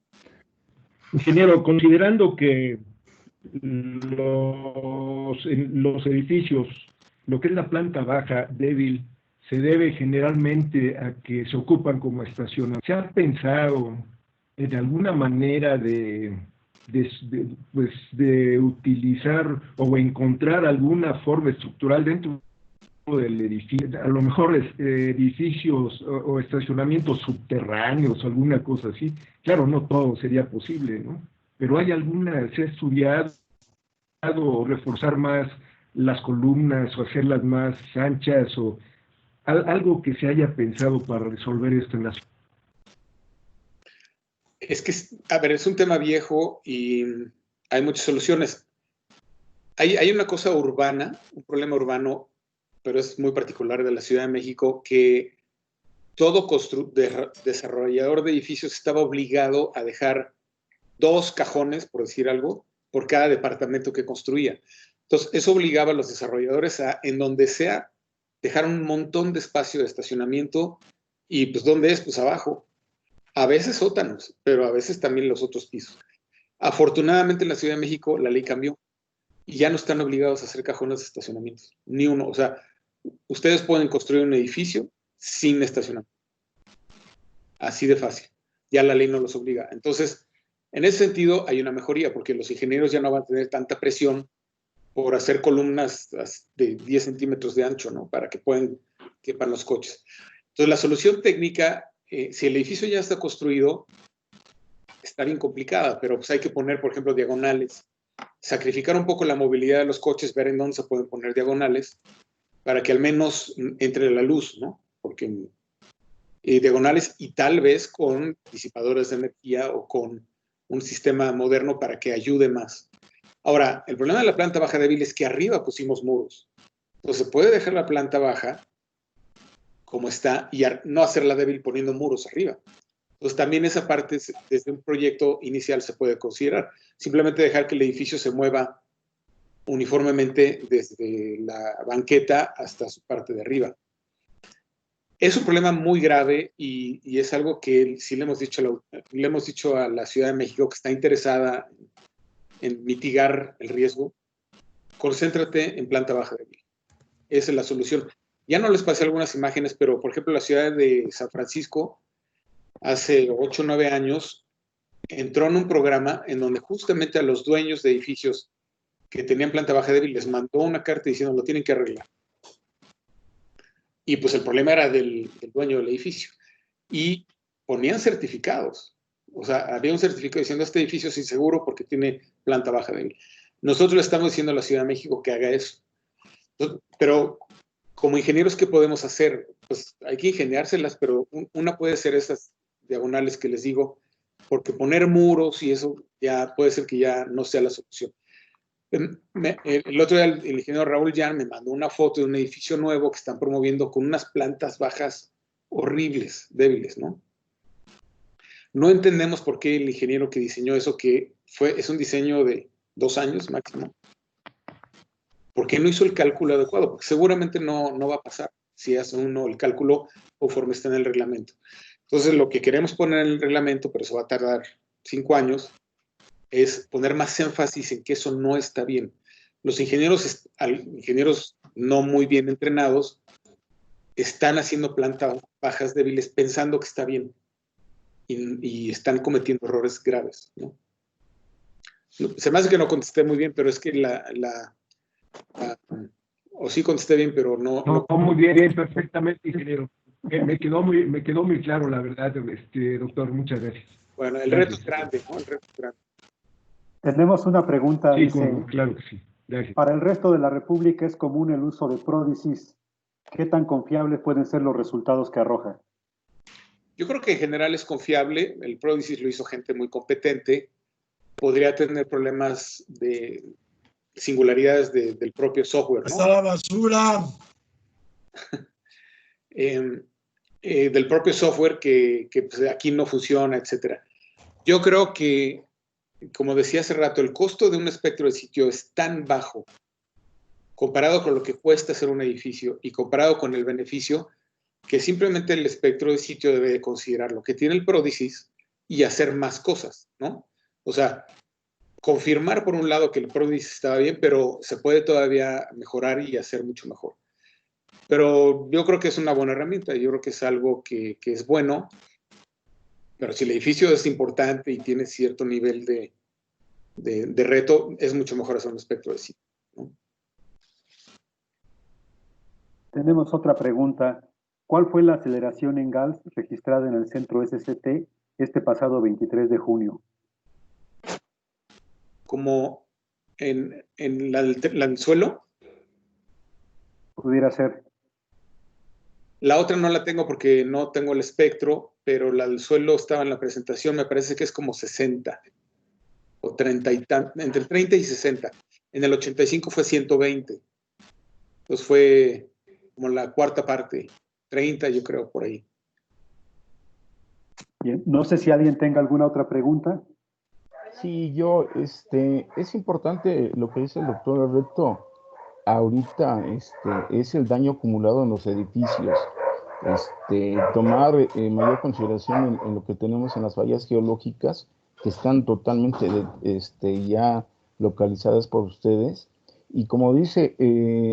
Ingeniero, considerando que los edificios, lo que es la planta baja débil, se debe generalmente a que se ocupan como estacionamiento. ¿Se ha pensado en alguna manera de utilizar o encontrar alguna forma estructural dentro del edificio, a lo mejor edificios o estacionamientos subterráneos, alguna cosa así? Claro, no todo sería posible, ¿no? Pero ¿hay alguna, se ha estudiado reforzar más las columnas o hacerlas más anchas o algo que se haya pensado para resolver esto en la ciudad? Es que, a ver, es un tema viejo y hay muchas soluciones. Hay una cosa urbana, un problema urbano, pero es muy particular de la Ciudad de México, que todo desarrollador de edificios estaba obligado a dejar 2 cajones, por decir algo, por cada departamento que construía. Entonces, eso obligaba a los desarrolladores a, en donde sea, dejar un montón de espacio de estacionamiento y, pues, ¿dónde es? Pues abajo. A veces sótanos, pero a veces también los otros pisos. Afortunadamente en la Ciudad de México la ley cambió y ya no están obligados a hacer cajones de estacionamiento, ni uno. O sea, ustedes pueden construir un edificio sin estacionamiento. Así de fácil. Ya la ley no los obliga. Entonces, en ese sentido hay una mejoría porque los ingenieros ya no van a tener tanta presión por hacer columnas de 10 centímetros de ancho, ¿no? Para que quepan los coches. Entonces, la solución técnica, si el edificio ya está construido, está bien complicada, pero pues hay que poner, por ejemplo, diagonales, sacrificar un poco la movilidad de los coches, ver en dónde se pueden poner diagonales, para que al menos entre la luz, ¿no? Porque diagonales y tal vez con disipadores de energía o con un sistema moderno para que ayude más. Ahora, el problema de la planta baja débil es que arriba pusimos muros. Entonces, se puede dejar la planta baja como está y no hacerla débil poniendo muros arriba. Entonces, también esa parte, desde un proyecto inicial, se puede considerar. Simplemente dejar que el edificio se mueva uniformemente desde la banqueta hasta su parte de arriba. Es un problema muy grave y es algo que sí le hemos dicho a la Ciudad de México que está interesada en mitigar el riesgo. Concéntrate en planta baja débil. Esa es la solución. Ya no les pasé algunas imágenes, pero por ejemplo la ciudad de San Francisco hace 8 o 9 años entró en un programa en donde justamente a los dueños de edificios que tenían planta baja débil les mandó una carta diciendo lo tienen que arreglar. Y pues el problema era del dueño del edificio. Y ponían certificados. O sea, había un certificado diciendo este edificio es inseguro porque tiene planta baja débil. Nosotros le estamos diciendo a la Ciudad de México que haga eso. Pero como ingenieros, ¿qué podemos hacer? Pues hay que ingeniárselas, pero una puede ser esas diagonales que les digo, porque poner muros y eso ya puede ser que ya no sea la solución. El otro día el ingeniero Raúl Jan me mandó una foto de un edificio nuevo que están promoviendo con unas plantas bajas horribles, débiles, ¿no? No entendemos por qué el ingeniero que diseñó eso, es un diseño de 2 años máximo, ¿por qué no hizo el cálculo adecuado? Porque seguramente no va a pasar si hace uno el cálculo conforme está en el reglamento. Entonces, lo que queremos poner en el reglamento, pero eso va a tardar 5 años, es poner más énfasis en que eso no está bien. Los ingenieros no muy bien entrenados están haciendo plantas bajas débiles pensando que está bien y están cometiendo errores graves, ¿no? Se me hace que no contesté muy bien, pero es que o sí contesté bien, pero no. No, muy bien, perfectamente, ingeniero. Me quedó muy claro, la verdad, doctor. Muchas gracias. Bueno, el reto es grande, ¿no? El reto es grande. Tenemos una pregunta, sí, dice, claro que sí. Gracias. Para el resto de la República es común el uso de pródisis. ¿Qué tan confiables pueden ser los resultados que arroja? Yo creo que en general es confiable. El pródisis lo hizo gente muy competente. Podría tener problemas de singularidades del propio software, ¿no? ¡Hasta la basura! Del propio software que pues, aquí no funciona, etcétera. Yo creo que, como decía hace rato, el costo de un espectro de sitio es tan bajo comparado con lo que cuesta hacer un edificio y comparado con el beneficio, que simplemente el espectro de sitio debe de considerar lo que tiene el pródisis y hacer más cosas, ¿no? O sea, confirmar por un lado que el pródisis estaba bien, pero se puede todavía mejorar y hacer mucho mejor. Pero yo creo que es una buena herramienta, yo creo que es algo que es bueno, pero si el edificio es importante y tiene cierto nivel de reto, es mucho mejor hacer un espectro de sitio, ¿no? Tenemos otra pregunta. ¿Cuál fue la aceleración en Gauss registrada en el centro SST este pasado 23 de junio? Como en la del suelo. Pudiera ser. La otra no la tengo porque no tengo el espectro, pero la del suelo estaba en la presentación, me parece que es como 60 o 30 y entre 30 y 60. En el 85 fue 120. Entonces fue como la cuarta parte, 30 yo creo por ahí. Bien, no sé si alguien tenga alguna otra pregunta. Sí, es importante lo que dice el doctor Alberto. Ahorita, es el daño acumulado en los edificios. Tomar mayor consideración en lo que tenemos en las fallas geológicas, que están totalmente ya localizadas por ustedes. Y como dice,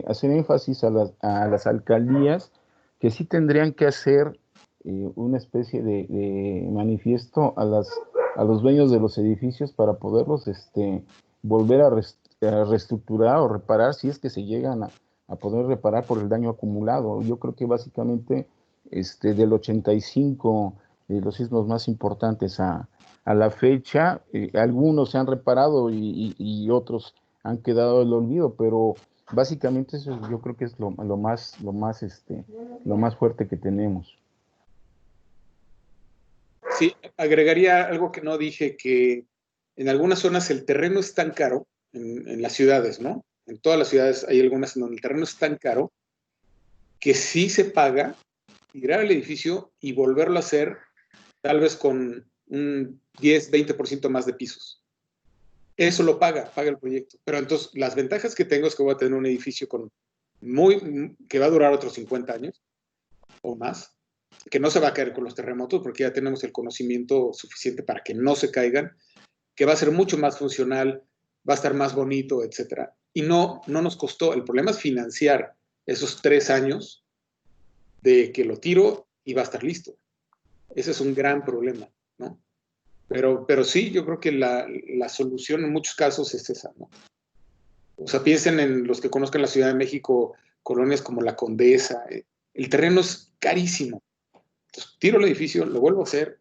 hacer énfasis a las alcaldías, que sí tendrían que hacer una especie de manifiesto a los dueños de los edificios para poderlos volver a reestructurar o reparar si es que se llegan a poder reparar por el daño acumulado. Yo creo que básicamente del 85, los sismos más importantes a la fecha, algunos se han reparado y otros han quedado en el olvido, pero básicamente eso yo creo que es lo más fuerte que tenemos. Sí, agregaría algo que no dije, que en algunas zonas el terreno es tan caro, en las ciudades, ¿no? En todas las ciudades hay algunas en donde el terreno es tan caro que sí se paga tirar el edificio y volverlo a hacer tal vez con un 10, 20% más de pisos. Eso lo paga el proyecto. Pero entonces las ventajas que tengo es que voy a tener un edificio que va a durar otros 50 años o más, que no se va a caer con los terremotos porque ya tenemos el conocimiento suficiente para que no se caigan, que va a ser mucho más funcional, va a estar más bonito, etc. Y no nos costó. El problema es financiar esos 3 años de que lo tiro y va a estar listo. Ese es un gran problema, ¿no? Pero sí, yo creo que la solución en muchos casos es esa, ¿no? O sea, piensen en los que conozcan la Ciudad de México, colonias como La Condesa. El terreno es carísimo. Entonces, tiro el edificio, lo vuelvo a hacer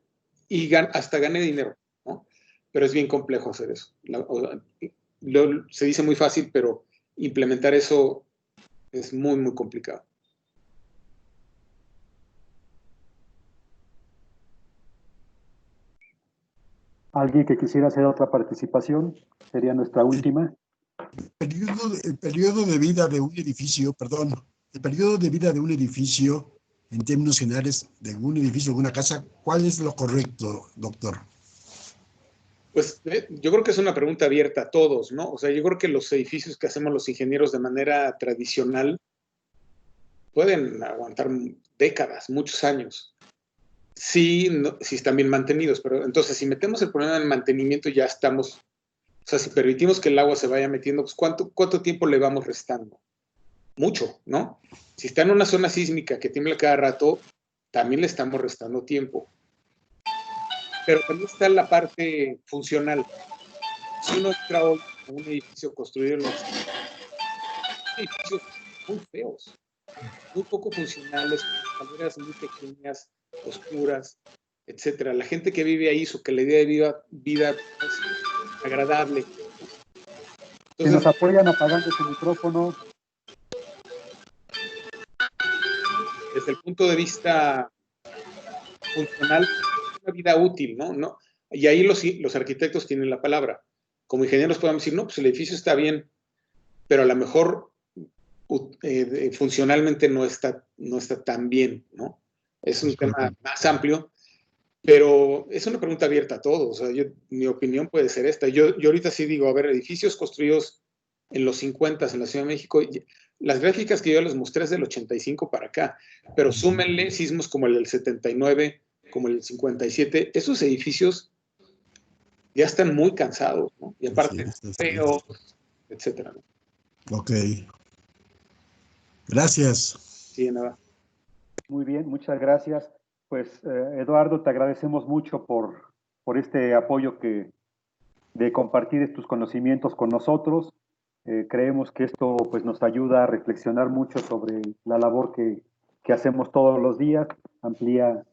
y hasta gané dinero, ¿no? Pero es bien complejo hacer eso. Se dice muy fácil, pero implementar eso es muy, muy complicado. ¿Alguien que quisiera hacer otra participación? Sería nuestra última. El periodo de vida de un edificio, en términos generales, de un edificio, de una casa, ¿cuál es lo correcto, doctor? Pues yo creo que es una pregunta abierta a todos, ¿no? O sea, yo creo que los edificios que hacemos los ingenieros de manera tradicional pueden aguantar décadas, muchos años, si están bien mantenidos. Pero entonces, si metemos el problema del mantenimiento, ya estamos, o sea, si permitimos que el agua se vaya metiendo, pues ¿cuánto tiempo le vamos restando? Mucho, ¿no? Si está en una zona sísmica que tiembla cada rato, también le estamos restando tiempo. Pero también está la parte funcional. Si uno entra hoy a un edificio construido en los edificios muy feos, muy poco funcionales, con escaleras muy pequeñas, oscuras, etcétera. La gente que vive ahí, su calidad de vida es agradable. Entonces, que nos apoyan apagando su micrófono. Desde el punto de vista funcional, una vida útil, ¿no? Y ahí los arquitectos tienen la palabra. Como ingenieros podemos decir, no, pues el edificio está bien, pero a lo mejor funcionalmente no está tan bien, ¿no? Es un tema más amplio. Pero es una pregunta abierta a todos. O sea, mi opinión puede ser esta. Yo ahorita sí digo, a ver, edificios construidos en los 50 en la Ciudad de México, las gráficas que yo les mostré es del 85 para acá, pero súmenle sismos como el del 79, como el del 57, esos edificios ya están muy cansados, ¿no? Y aparte, feos, etcétera, ¿no? Ok. Gracias. Sí, de nada. Muy bien, muchas gracias. Pues, Eduardo, te agradecemos mucho por este apoyo de compartir estos conocimientos con nosotros. Creemos que esto pues, nos ayuda a reflexionar mucho sobre la labor que hacemos todos los días, amplía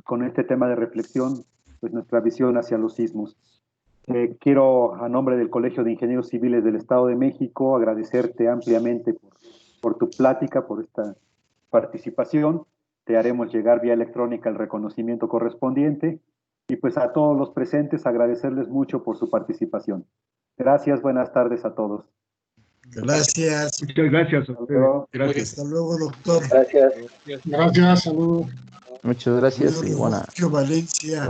con este tema de reflexión pues, nuestra visión hacia los sismos. Quiero, a nombre del Colegio de Ingenieros Civiles del Estado de México, agradecerte ampliamente por tu plática, por esta participación. Te haremos llegar vía electrónica el reconocimiento correspondiente y pues a todos los presentes agradecerles mucho por su participación. Gracias, buenas tardes a todos. Gracias. Muchas gracias a ustedes. Gracias. Hasta luego, doctor. Gracias, saludos. Muchas gracias y buena. Valencia.